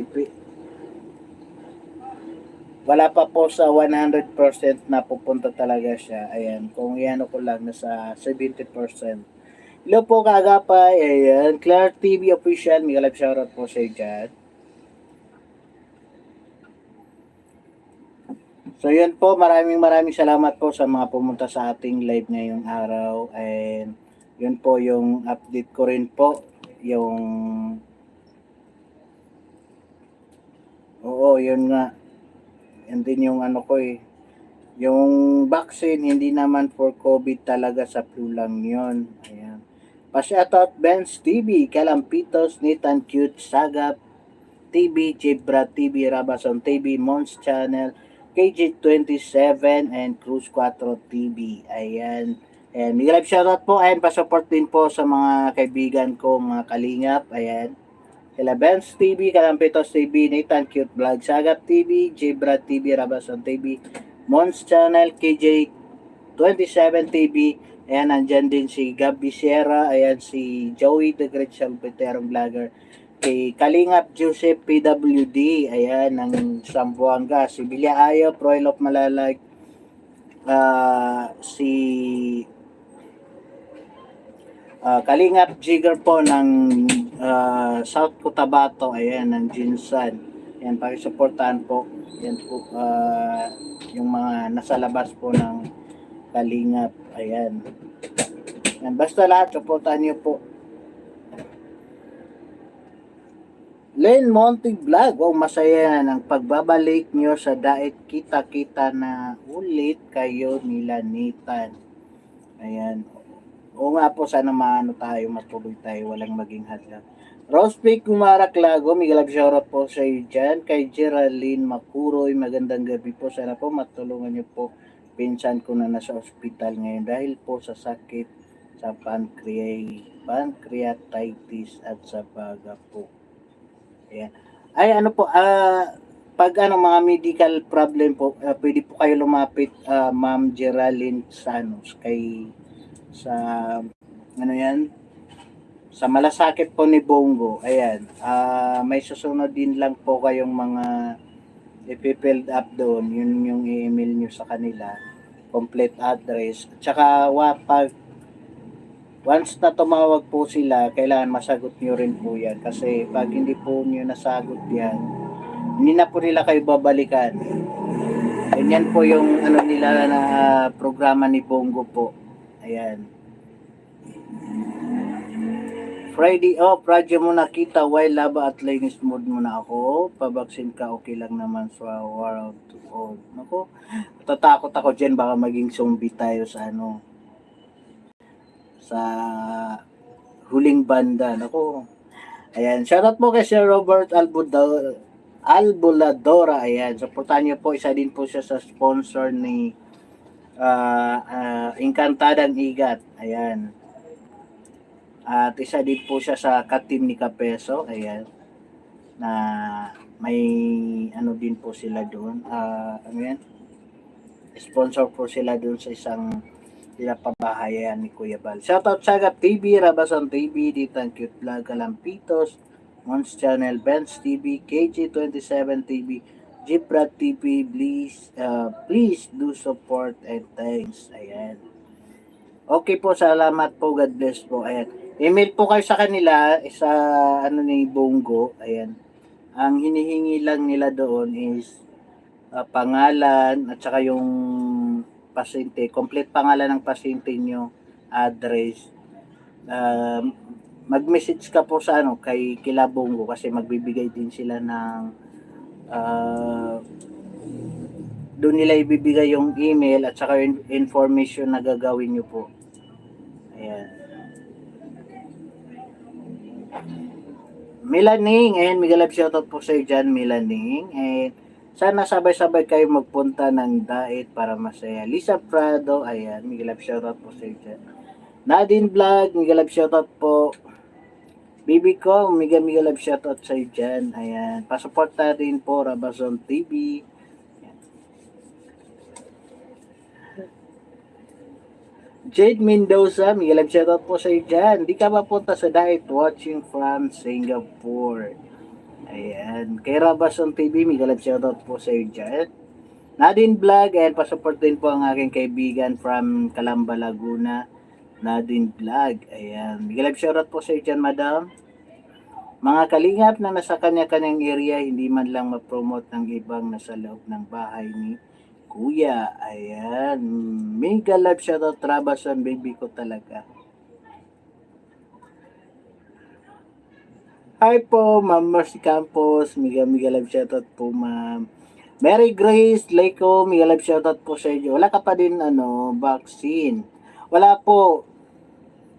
wala pa po sa 100% na pupunta talaga siya. Ayan, kung iano ko lang, nasa 70%. Hello po Kaagapay. Ayan, Clark TV Official, may live shoutout po sa dyan. So yun po, maraming salamat po sa mga pumunta sa ating live ngayong araw. And yun po yung update ko rin po. Yun nga. And then yung yung vaccine, hindi naman for COVID talaga, sa flu lang yun. Ayan. Pa-shoutout Benz TV, Kalampitos, Nathan Cute, Sagap TV, Jebra TV, Rabason TV, Mons Channel, KG27 and Cruz 4 TV. Ayan. And live shoutout po. Ayan, pa-support din po sa mga kaibigan ko, mga kalingap. Ayan. Kila Benz TV, Kalampitos TV, Nathan Cute Vlog, Sagap TV, Jebra TV, Rabason TV, Mons Channel, KJ27 TV. Ayan, nandyan din si Gabby Sierra. Ayan, si Joey the Great Salveterong Vlogger. Kay Kalingap Joseph PWD, ayan, ng Sambuanga, si Bilya Ayo, Royal of Malalag, si Kalingap Jigger po ng South Cotabato, ayan, ng Jinsan. Ayan, pakisuportahan po. Ayan po, yung mga nasa labas po ng Kalingap, ayan. Ayan, basta lahat, supportahan niyo po. Len Monty Vlog, masaya na ng pagbabalik nyo sa diet. Kita-kita na ulit kayo nila Nathan. Ayan. O nga po, sana matuloy tayo, walang maging hadlang. Rosepick Kumarak Lago, may galab shoutout po sa iyo dyan. Kay Geraldine Makuroy, magandang gabi po. Sana po matulungan nyo po. Pinsan ko na nasa ospital ngayon dahil po sa sakit sa pancreatitis at sa baga po. Ayan. Ay pag mga medical problem po, pwede po kayo lumapit Ma'am Geraldine Sanos sa sa malasakit po ni Bongo. Ayan. May susunod din lang po kayong mga i-filled up doon. Yun yung i-email nyo sa kanila, complete address. At saka once na tumawag po sila, kailangan masagot nyo rin po yan. Kasi pag hindi po nyo nasagot yan, hindi na po nila kayo babalikan. Ganyan po yung nila na programa ni Bongo po. Ayan. Friday, project mo nakita, why laba at linis mode mo na ako? Pabaksin ka, okay lang naman sa world to all. Nako, tatakot ako dyan, baka maging zombie tayo sa sa huling banda. Nako, ayan, shoutout po kay Sir Robert Albuladora, ayan, supportan niyo po, isa din po siya sa sponsor ni Encantadang Igat, ayan. At isa din po siya sa ka-team ni Kapeso, ayan, na may din po sila doon, sponsor po sila doon sa isang pinapabahayan ni Kuya Bal. Shoutout Sagap TV, Rabasan TV, Ditang Cute Vlog, Kalampitos, Mons Channel, Benz TV, KG27 TV, Jeeprad TV, please do support and thanks, ayan. Okay po, salamat po, God bless po, ayan. Email po kayo sa kanila, sa ni Bongo, ayan. Ang hinihingi lang nila doon is pangalan at saka yung pasyente, complete pangalan ng pasyente nyo, address. Mag-message ka po sa kay Kila Bongo kasi magbibigay din sila ng doon nila ibibigay yung email at saka yung information na gagawin nyo po. Ayan. Milaning, ayan, Miguel shoutout po sa iyo dyan, Milaning. And sana sabay-sabay kayo magpunta ng Daet para masaya. Lisa Prado, ayan, Miguel shoutout po sa iyo dyan. Nadine Vlog, Miguel shoutout po. Bibi ko, Miguel shoutout sa iyo dyan. Ayan, pasuporta din po, Rabazon TV. Jade Mendoza, Miguel shoutout po sa iyo dyan. Di ka mapunta sa Daet, watching from Singapore. Ayan. Kay Rabason TV, Miguel shoutout po sa iyo dyan. Nadine Vlog, and pasupport din po ang aking kaibigan from Calamba, Laguna. Nadine Vlog. Ayan. Miguel shoutout po sa iyo dyan, madam. Mga kalingap na nasa kanya-kanyang area, hindi man lang ma-promote ng ibang nasa loob ng bahay ni Kuya, ayan. Mega love shoutout, Rabason, baby ko talaga. Hi po, Ma'am Mercy Campos, mega love shoutout po, Ma'am. Mary Grace Leiko, mega love shoutout po sa inyo. Wala ka pa din, vaccine? Wala po.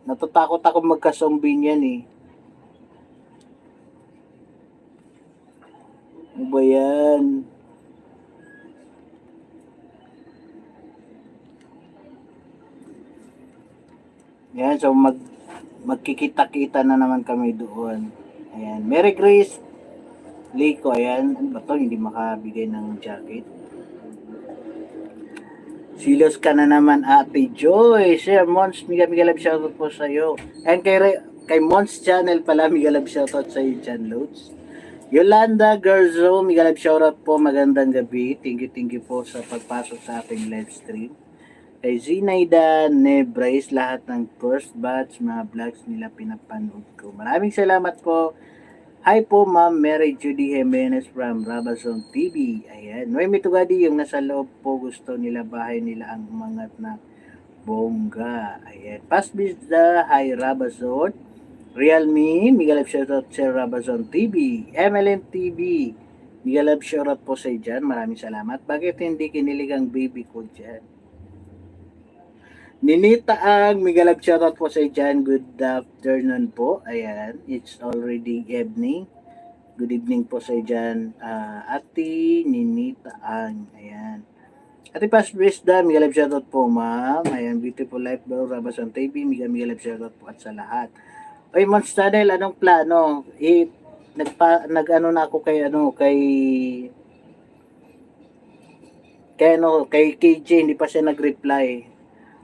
Natatakot ako magka-zombie niyan eh. Ano ba yan? Yan, so magkikita-kita na naman kami doon. Ayan, Mary Grace Lico, ayan. Ano ba to? Hindi makabigay ng jacket. Silos ka na naman, Ate Joy. Sir Mons, mega love shoutout po sa iyo. And kay Mons Channel pala, mega love shoutout sa iyo dyan, Loads. Yolanda Garzo, mega love shoutout po. Magandang gabi. Thank you po sa pagpasok sa ating live stream. Kay Zinaida Nebrais, lahat ng first batch mga vlogs nila pinapanood ko. Maraming salamat po. Hi po, Ma'am Mary Judy Jimenez from Rabazon TV. Ayan. Noemi Tugadi, yung nasa loob po, gusto nila bahay nila ang umangat na bongga. Ayan. Pasbisda, hi Rabazon. Realme, Miguel shoutout sa Rabazon TV. MLM TV, Miguel shoutout po sa dyan. Maraming salamat. Bakit hindi kinilig ang baby ko dyan? Ninita ang mega love shoutout po sa dyan. Good afternoon po. Ayan. It's already evening. Good evening po sa dyan. Ate Ninita ang. Ayan. Ate Pasbrisda, mega love shoutout po, ma'am. Ayan. Beautiful life bro. Rabasan TV. Mega love shoutout po at sa lahat. Oy, Mons Channel, anong plano? Nag-ano na ako kay kay KJ, hindi pa siya nag-reply.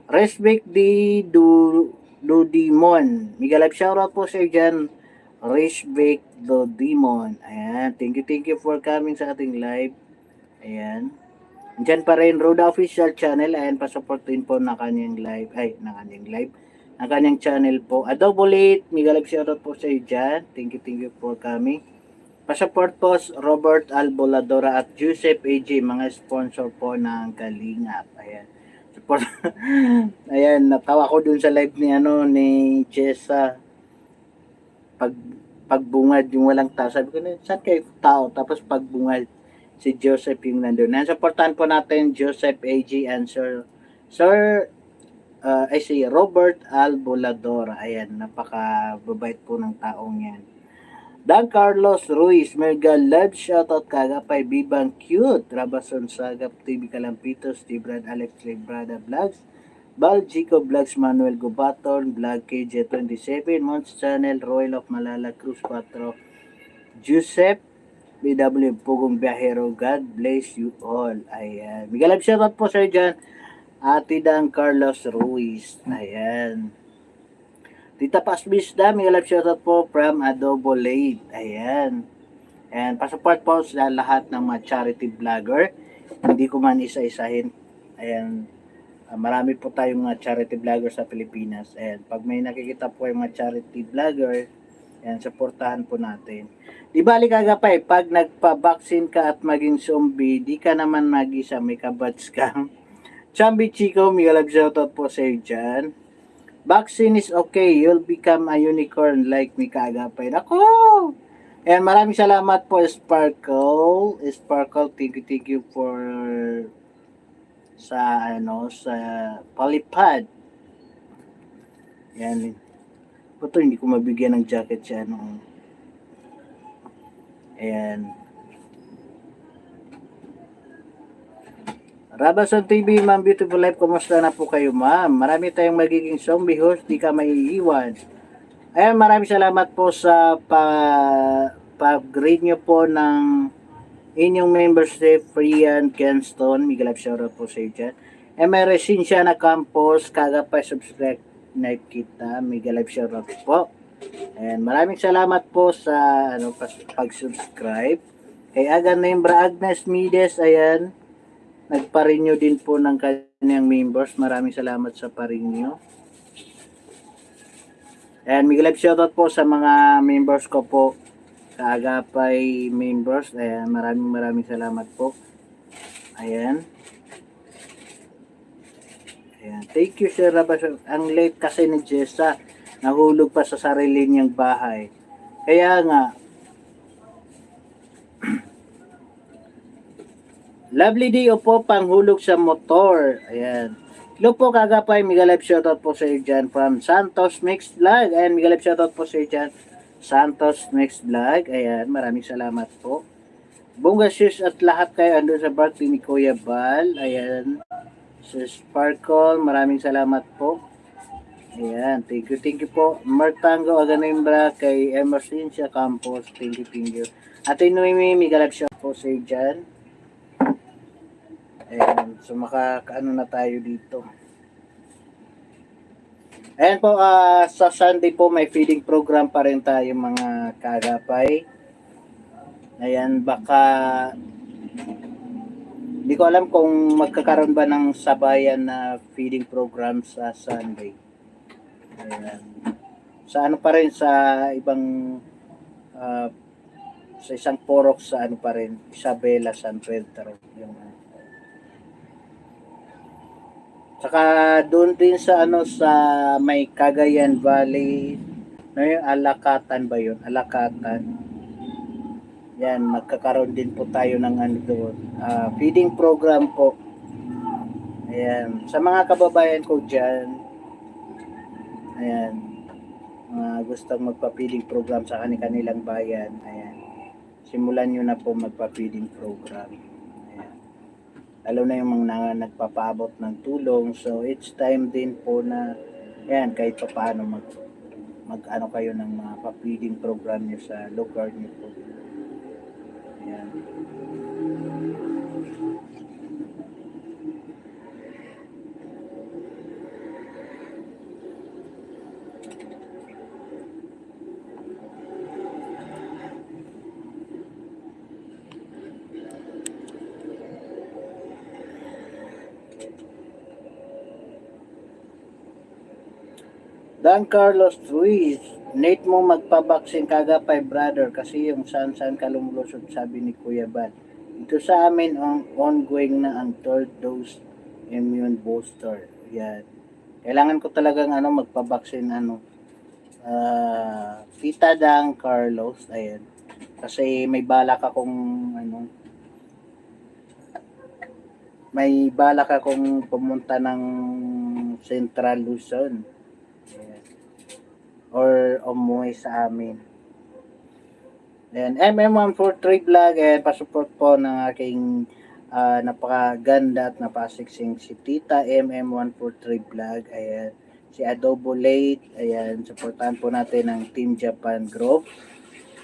Respect di do Demon. Mega live shoutout po sa dyan. Respect do Demon. Ayan. Thank you for coming sa ating live. Ayan. Diyan pa rin Roda Official Channel. Ayan, pasupportin po na kanyang live. Ang kanyang channel po. Adobolate. Mega live shoutout po sa dyan. Thank you for coming. Pasupport po Robert Alboladora at Joseph AJ, mga sponsor po ng Kalingap. Ayan. Ayan, natawa ko dun sa live ni Jessa. pagbungad yung walang tao. Sabi ko na, saan kayo tao? Tapos pagbungad, si Joseph yung nandun. Supportahan po natin Joseph AG and Sir si Robert Albolador. Ayan, napakababait po ng taong yan. Dan Carlos Ruiz, mega love shoutout kagapay Bibang Cute, Rabason Sagap TV Kalampitos, Tibrad Alex Librada Vlogs, Bal Chico Vlogs, Manuel Gubaton, Vlog KJ27, Mons Channel, Royal of Malala Cruz 4, Joseph BW Pugong Biyahero, God bless you all. Ayan. Mega love shoutout po sir dyan. Ate Dan Carlos Ruiz. Ayan. Tita Pasbisda, may love shoutout po from Adobo Late. Ayan. And pasupport po sa lahat ng mga charity vlogger. Hindi ko man isa-isahin. Ayan. Marami po tayong mga charity vlogger sa Pilipinas. And pag may nakikita po yung mga charity vlogger, ayan, supportahan po natin. Di bali kagapay, pag nagpa-vaccine ka at maging zombie, di ka naman mag-isa, may kabats ka. Chambi Chico, may love shoutout po sa iyo dyan. Vaccine is okay. You'll become a unicorn like me kaagapay. Ako! And maraming salamat po, Sparkle. Sparkle, thank you for sa palipad. Yan. Ito, hindi ko mabigyan ng jacket siya. Ayan. Rabason TV, Ma'am Beautiful Life, kumusta na po kayo, ma'am? Marami tayong magiging zombie host, di ka maiiwan. Ayan, maraming salamat po sa pag-grade nyo po ng inyong membership, Frian Kenston. Miguel Life shoutout po sa iyo dyan. may Resincia na Campos, kagapay subscribe na kita. Miguel Life shoutout po. Ayan, maraming salamat po sa pag-subscribe. Kay Agan Nembra Agnes Mides, ayan. Nagpa-renew din po ng kanyang members. Maraming salamat sa pa-renew. And may live shoutout po sa mga members ko po. Sa Agapay members. Ayan, maraming salamat po. Ayan. Ayan. Thank you, Sir Rabas. Ang late kasi ni Jessa. Nahulog pa sa sarili niyang bahay. Kaya nga, lovely day po, panghulog sa motor. Ayan. Hello po kagapay, mega live shoutout po sa iyo dyan from Santos Mixed Vlog. Ayan, mega live shoutout po sa iyo dyan. Santos Mixed Vlog. Ayan, maraming salamat po. Bunga sis at lahat kayo andun sa birthday ni Kuya Bal. Ayan. Sis Sparkle, maraming salamat po. Ayan, thank you po. Martango Aganimbra kay Emercencia Campos. Thank you. Ate Noemi, mega live shoutout po sa iyo dyan. Ayan, so makakaano na tayo dito. Ayan po, sa Sunday po may feeding program pa rin tayo mga kagapay. Ayan, baka hindi ko alam kung magkakaroon ba ng sabayan na feeding program sa Sunday. Ayan. Sa ano pa rin, sa ibang sa isang porok sa ano pa rin, Isabela, San Pedro. Yung saka doon din sa sa may Cagayan Valley, yung Alakatan ba yun? Alakatan. Yan, magkakaroon din po tayo ng doon. Feeding program po. Ayan. Sa mga kababayan ko dyan, ayan, gustong magpa-feeding program sa kanilang bayan, ayan, simulan nyo na po magpa-feeding program. Lalo na yung mga nagpapaabot ng tulong. So, it's time din po na, yan, kahit pa paano mag-ano kayo ng mga pa-feeding program nyo sa lugar nyo po. Yan. Dan Carlos Ruiz, Nate mo magpabaksin kagapay brother kasi yung saan ka lumulusot, sabi ni Kuya Bal. Ito sa amin ongoing na ang third dose immune booster. Yan. Kailangan ko talagang magpabaksin Tita Dang Carlos, ayan. Kasi may balak akong pumunta ng Central Luzon. Ayan. Or umuwi sa amin. Ayan, MM143 Vlog, ayan, pasupport po ng aking napakaganda at napasiksing si Tita MM143 Vlog, ayan. Si Adobo Late, ayan, supportahan po natin ang Team Japan Group.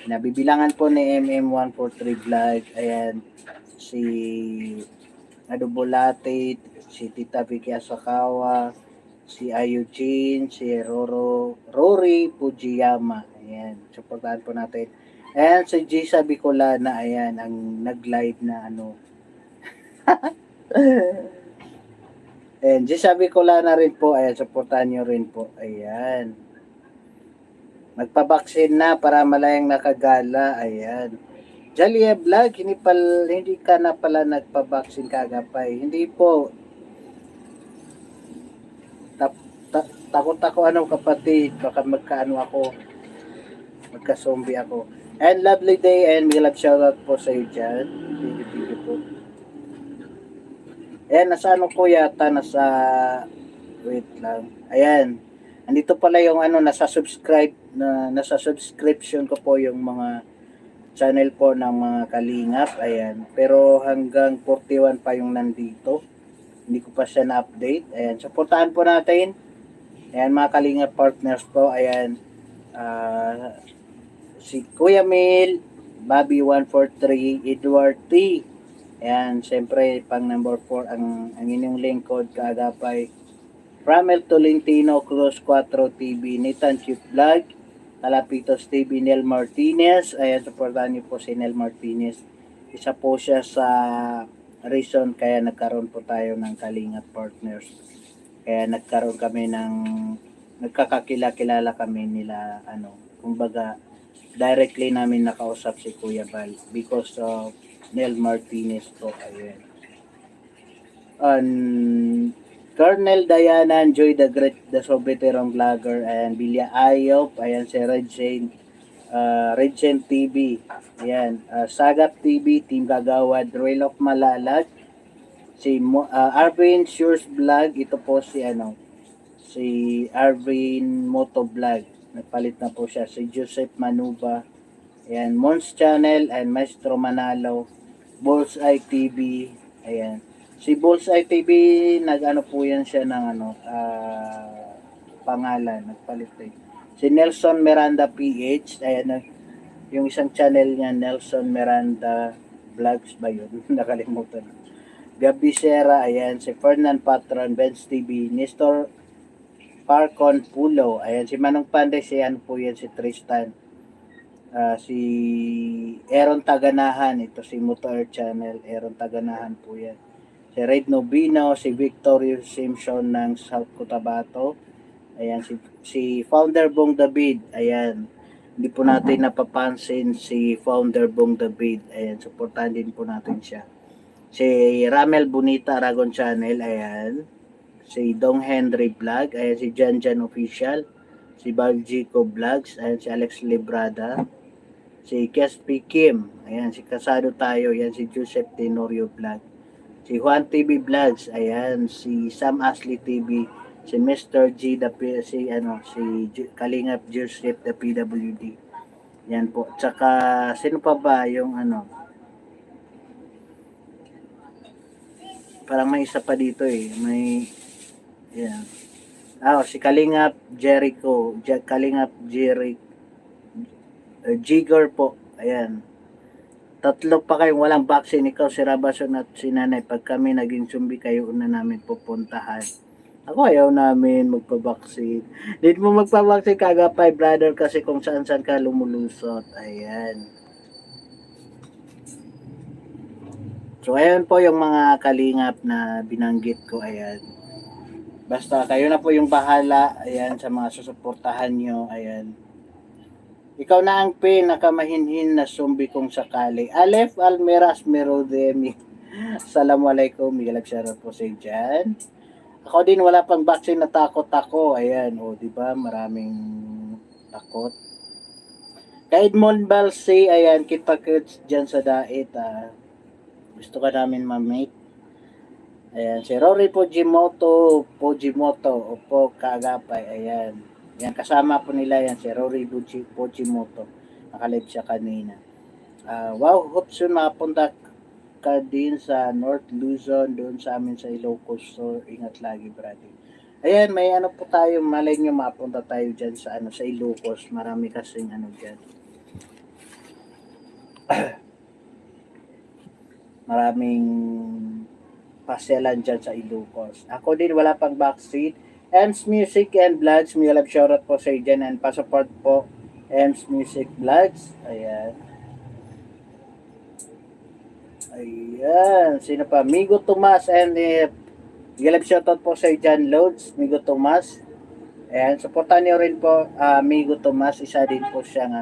Nabibilangan po ni MM143 Vlog, ayan, si Adobo Late, si Tita Vicky Asakawa, si Ayujin, si Rory Fujiyama, ayan, supportahan po natin. Ayan, si Gisa Bicolana, ayan, ang nag-live na ayan, Gisa Bicolana rin po, ayan, supportahan nyo rin po, ayan. Magpabaksin na para malayang nakagala, ayan. Jalia Vlog, hindi ka na pala nagpabaksin kagapay. Hindi po. Takot ako kapatid, baka magka-zombie ako. And lovely day and may love shoutout po sa iyo dyan. Thank you po. Ayan, nasa yata, wait lang. Ayan. Andito pala yung nasa subscription ko po yung mga channel po ng mga kalingap. Ayan. Pero hanggang 41 pa yung nandito. Hindi ko pa siya na-update. Ayan. Supportahan po natin. Ayan, mga kalingap partners po. Ayan. Si Kuya Mil, Bobby 143, Edward T. Ayan, siyempre pang number 4 ang inyong lingkod kaagapay. Ramel Tolentino, Cruz 4 TV, Nathan Chip Vlog, Talapitos TV, Nel Martinez. Ayan, supportahan niyo po si Nel Martinez. Isa po siya sa reason kaya nagkaroon po tayo ng Kalingap Partners. Kaya nagkakakilala kami nila, kumbaga, directly namin nakausap si Kuya Bal because of Nel Martinez po, ayan. Colonel Diana, Joy the Great, the so veteran vlogger, and Bilya Ayop, ayan, si Regent TV, ayan, Sagap TV, Team Gagawad, Royal of Malalag, si Arvin Shures Vlog, ito po si Arvin Moto Vlog, nagpalit na po siya, si Joseph Manuba, ayan, Mons Channel, and Maestro Manalo, Bullseye TV, ayan. Si Bullseye TV, po yan siya ng pangalan, nagpalit eh. Si Nelson Miranda PH, ayan, yung isang channel niya, Nelson Miranda Vlogs ba yun? Nakalimutan. Gabi Sera, ayan, si Fernan Patron, Benz TV, Nestor Parcon Pulo, ayan, si Manong Panday, si po yan, si Tristan. Si Aaron Taganahan, ito si Motor Channel, Aaron Taganahan po yan. Si Red Nobino, si Victoria Simpson ng South Cotabato. Ayan, si Founder Bong David. Ayan, hindi po natin napapansin si Founder Bong David. Ayan, supportahan din po natin siya. Si Ramel Bonita Aragon Channel. Ayan. Si Dong Henry Vlog. Ayan, si Jan Official. Si Baljico Vlogs. Ayan, si Alex Librada. Si Kespi Kim. Ayan, si Kasado Tayo. Ayan, si Joseph Tenorio Vlog. Si Juan TV Vlogs, ayan, si Sam Ashley TV, si Mr. G, si Kalingap Joseph, the PWD. Yan po. Tsaka, sino pa ba yung parang may isa pa dito eh. Yan. Si Kalingap Jericho, Kalingap Jigger po. Ayan. Tatlo pa kayong walang vaccine, ikaw, si Rabason at si Nanay. Pag kami naging zombie, kayo una namin pupuntahan. Ako ayaw namin magpabaksin. Hindi mo magpabaksin kagapay, brother, kasi kung saan-saan ka lumulusot. Ayan. So, ayan po yung mga kalingap na binanggit ko. Ayan. Basta kayo na po yung bahala. Ayan, sa mga susuportahan nyo. Ayan. Ikaw na ang pinakamahinhin na zombie kung sakali. Alef Almeras Merodemi. Assalamualaikum. Miguel Agsara po sa dyan. Ako din, wala pang vaccine, natakot ako. Ayan, diba? Maraming takot. Kay Edmond Balsi, ayan, kita-kits dyan sa Dait. Gusto ka namin ma-meet. Ayan, si Rory Fujimoto, opo, kaagapay, ayan. Yan, kasama po nila yan, si Rory Fujimoto. Nakalive siya kanina. Wow, hope soon makapunta ka din sa North Luzon, doon sa amin sa Ilocos. So, ingat lagi, brother. Ayan, may ano po tayo, malay nyo mapunta tayo dyan sa, sa Ilocos. Marami kasing ano dyan. Maraming pasyalan dyan sa Ilocos. Ako din, wala pang backseat. Ems Music and Vlogs, may love shoutout po sa dyan and pa-support po Ems Music Vlogs. Ayan. Ayan. Sino pa? Migo Tomas and Gilab shoutout po sa John Loads, Migo Tomas. Ayan, supportan niyo rin po Migo Tomas, isa din po siyang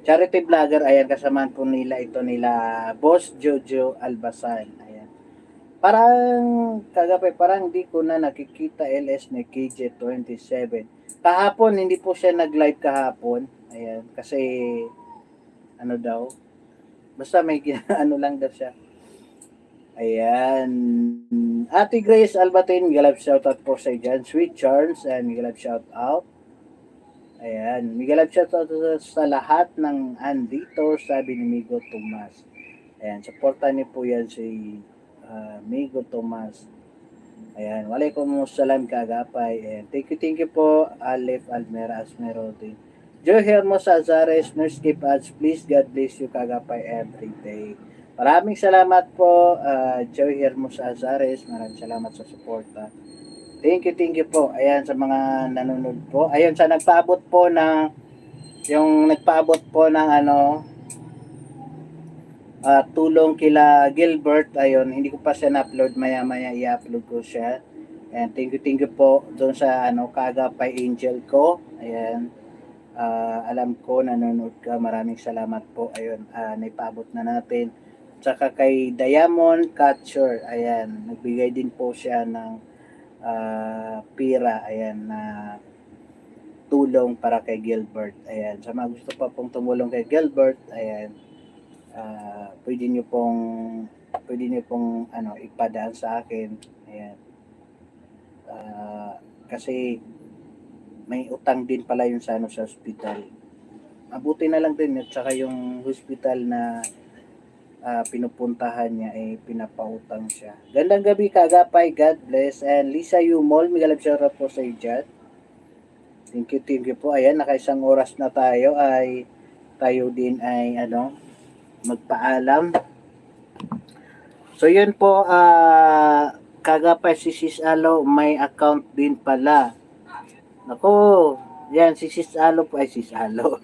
charity vlogger. Ayan, kasamaan po nila ito nila Boss Jojo Albasan. Ayan. Parang kagabi, parang di ko na nakikita LS ni KJ27. Kahapon, hindi po siya nag-live kahapon. Ayan, kasi ano daw, basta may ano lang daw siya. Ayan. Ate Grace Albatin, galap shoutout po sa dyan. Sweet Charms, and galap shoutout. Ayan. Galap shoutout sa lahat ng andito, sabi ni Migo Tomas. Ayan. Supportan niyo po yan si Migo Tomas. Ayan. Waalaikumsalam kagapay. Ayan. Thank you po. Alef Almera Asmerodin. Joy Hermosa Azares, Nurse Keep Ads. Please, God bless you kagapay every day. Maraming salamat po, Joy Hermosa Azares. Maraming salamat sa suporta. Thank you po. Ayan, sa mga nanonood po. Ayun, sa nagpaabot po ng, yung nagpaabot po ng tulong kila Gilbert. Ayun, hindi ko pa siya na-upload. Maya-maya i-upload ko siya. Ayan, thank you po doon sa Kagapay Angel ko. Ayan. Alam ko nanonood ka. Maraming salamat po. Ayun, naipaabot na natin. Tsaka kay Diamond Catcher, ayan, nagbigay din po siya ng pira, ayan, na tulong para kay Gilbert. Ayan, sa mga gusto pa pong tumulong kay Gilbert, ayan, pwede nyo pong ipadaan sa akin. Ayan. Kasi may utang din pala yun sa sa hospital. Mabuti na lang din at saka yung hospital na pinupuntahan niya pinapautang siya. Gandang gabi kagapay, God bless. And Lisa Yumol, migalab shoutout po sa dyan. Thank you po. Ayan, nakaisang oras na tayo din ay magpaalam. So yun po, kagapay si Sis Alo, may account din pala. Nako, yan si Sis Alo po, Sis Alo.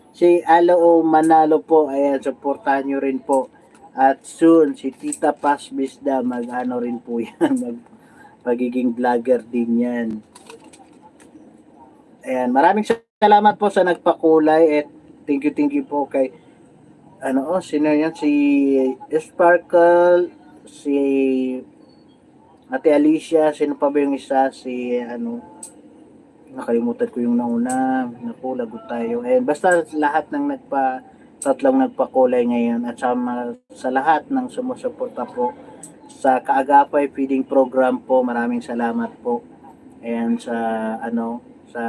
Si Alo Manalo po, ayan, supportahan nyo rin po. At soon, si Tita Paz Bisda, rin po yan, magiging vlogger din yan. Ayan, maraming salamat po sa nagpakulay at thank you po kay sino yan? Si Sparkle, si Ate Alicia, sino pa ba yung isa? Si nakalimutan ko yung nauna. Naku, lagot tayo. Basta lahat ng tatlong nagpakulay ngayon at sa lahat ng sumusuporta po sa Kaagapay Feeding Program po, maraming salamat po. Ayan, sa sa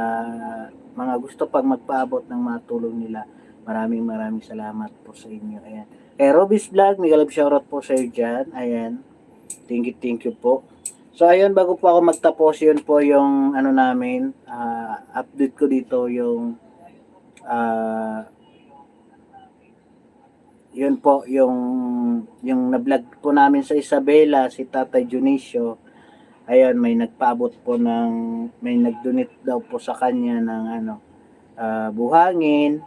mga gusto pang magpaabot ng mga tulong nila, maraming salamat po sa inyo. Ayan. Kay Robis Vlog, may galab shoutout po sa iyo dyan. Ayan. Thank you po. So ayun, bago po ako magtapos, yun po yung namin, update ko dito yung yun po yung na-vlog po namin sa Isabela, si Tatay Junicio. Ayun, may nagpaabot po may nag-donate daw po sa kanya ng buhangin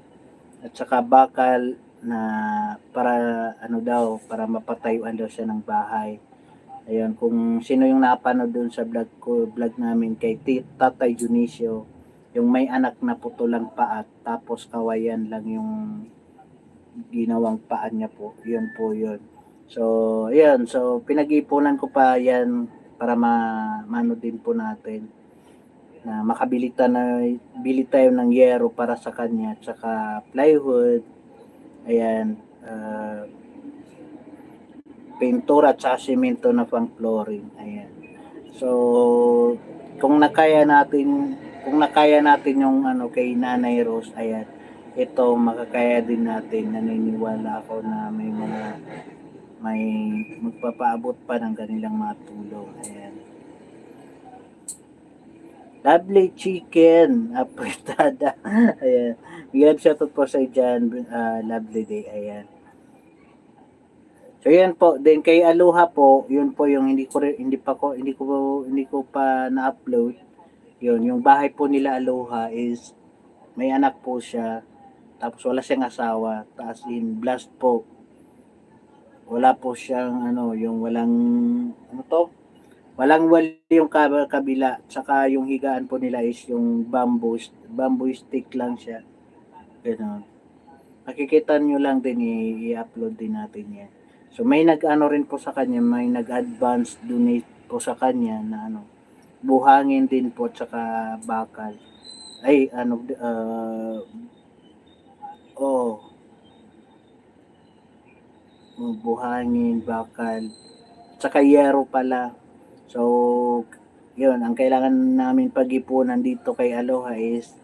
at saka bakal na para para mapatayuan daw siya ng bahay. Ayun, kung sino yung napanood doon sa vlog namin kay Tatay Junicio, yung may anak na putulang paa tapos kawayan lang yung ginawang paan niya po. Yun po yun. So, ayun. So, pinag-ipunan ko pa yan para mano din po natin. na makabili bili tayo ng yero para sa kanya, tsaka plywood, ayan, pintura at semento na pang flooring, ayan. So kung nakaya natin yung kay Nanay Rose, ayan, ito makakaya din natin. Naniniwala ako na may magpapaabot pa ng kanilang mga tulong, ayan. Lovely chicken, apretada. Ayan. Bigyan shoutout po sa dyan, lovely day. Ayan. So yan po, then kay Aloha po, yun po yung hindi ko pa na-upload. Yun, yung bahay po nila Aloha is may anak po siya, tapos wala siyang asawa, taas in blast po. Wala po siyang yung walang wali yung kabila, tsaka yung higaan po nila is yung bamboo stick lang siya. Ganun. Makikita nyo lang din, i-upload din natin yan. So may rin po sa kanya, may nag-advance donate po sa kanya na buhangin din po, tsaka bakal. Ay, buhangin, bakal, tsaka yero pala. So, yun, ang kailangan namin pag-ipunan dito kay Aloha is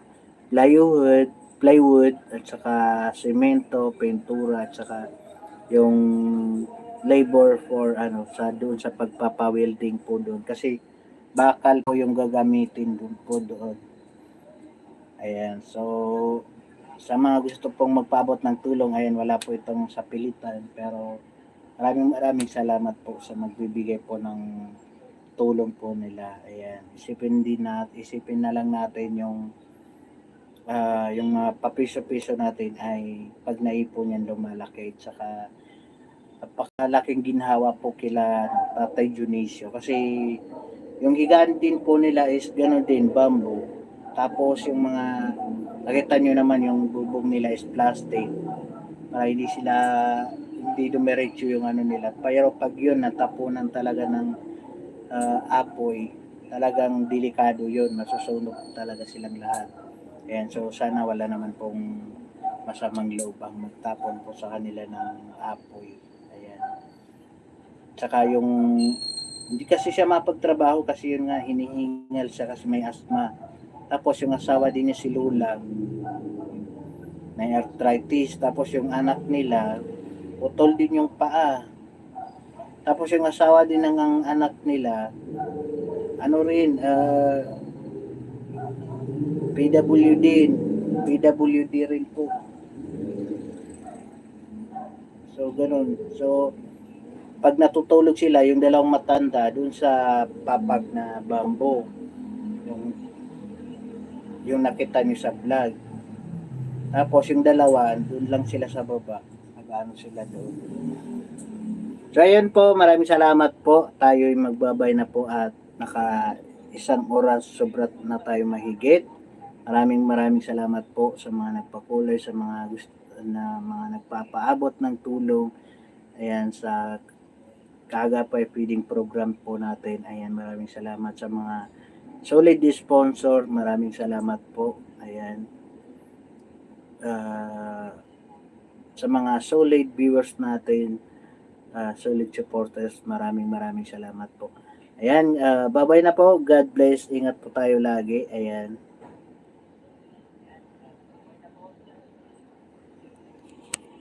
plywood, at saka semento, pintura, at saka yung labor for doon sa pagpapa-welding po doon. Kasi bakal po yung gagamitin doon. Ayan, so sa mga gusto pong magpaabot ng tulong, ayan, wala po itong sapilitan, pero maraming salamat po sa magbibigay po ng tulong po nila. Ayan, isipin na lang natin yung mga papiso-piso natin ay pag naipon yan lumalaki. Tsaka napakalaking ginhawa po kila Tatay Junicio, kasi yung higaan din po nila is gano'n din, bamboo. Tapos yung mga nakita nyo naman yung bubong nila is plastic, para hindi dumiretso yung nila. Pero pag yun natapunan talaga ng apoy, talagang delikado yun, masusunog talaga silang lahat. Ayan, so sana wala naman pong masamang loob ang magtapon po sa kanila ng apoy. Ayan. Tsaka hindi kasi siya mapagtrabaho, kasi yun nga, hinihingal siya kasi may asthma. Tapos yung asawa din niya si Lula, may arthritis. Tapos yung anak nila, utol din yung paa. Tapos yung asawa din ng anak nila, PWD rin po. So ganun. So pag natutulog sila, yung dalawang matanda dun sa papag na bamboo, yung nakita nyo sa vlog. Tapos yung dalawa, dun lang sila sa baba, sila doon. So ayan po, maraming salamat po. Tayo'y magbabay na po at naka 1 oras sobrat na tayo mahigit. Maraming salamat po sa mga nagpakulay, sa mga mga nagpapaabot ng tulong. Ayan, sa Kaagapay feeding program po natin. Ayan, maraming salamat sa mga solid sponsor. Maraming salamat po. Ayan. Sa mga solid viewers natin, solid supporters, maraming salamat po. Ayan, bye-bye na po. God bless. Ingat po tayo lagi. Ayan.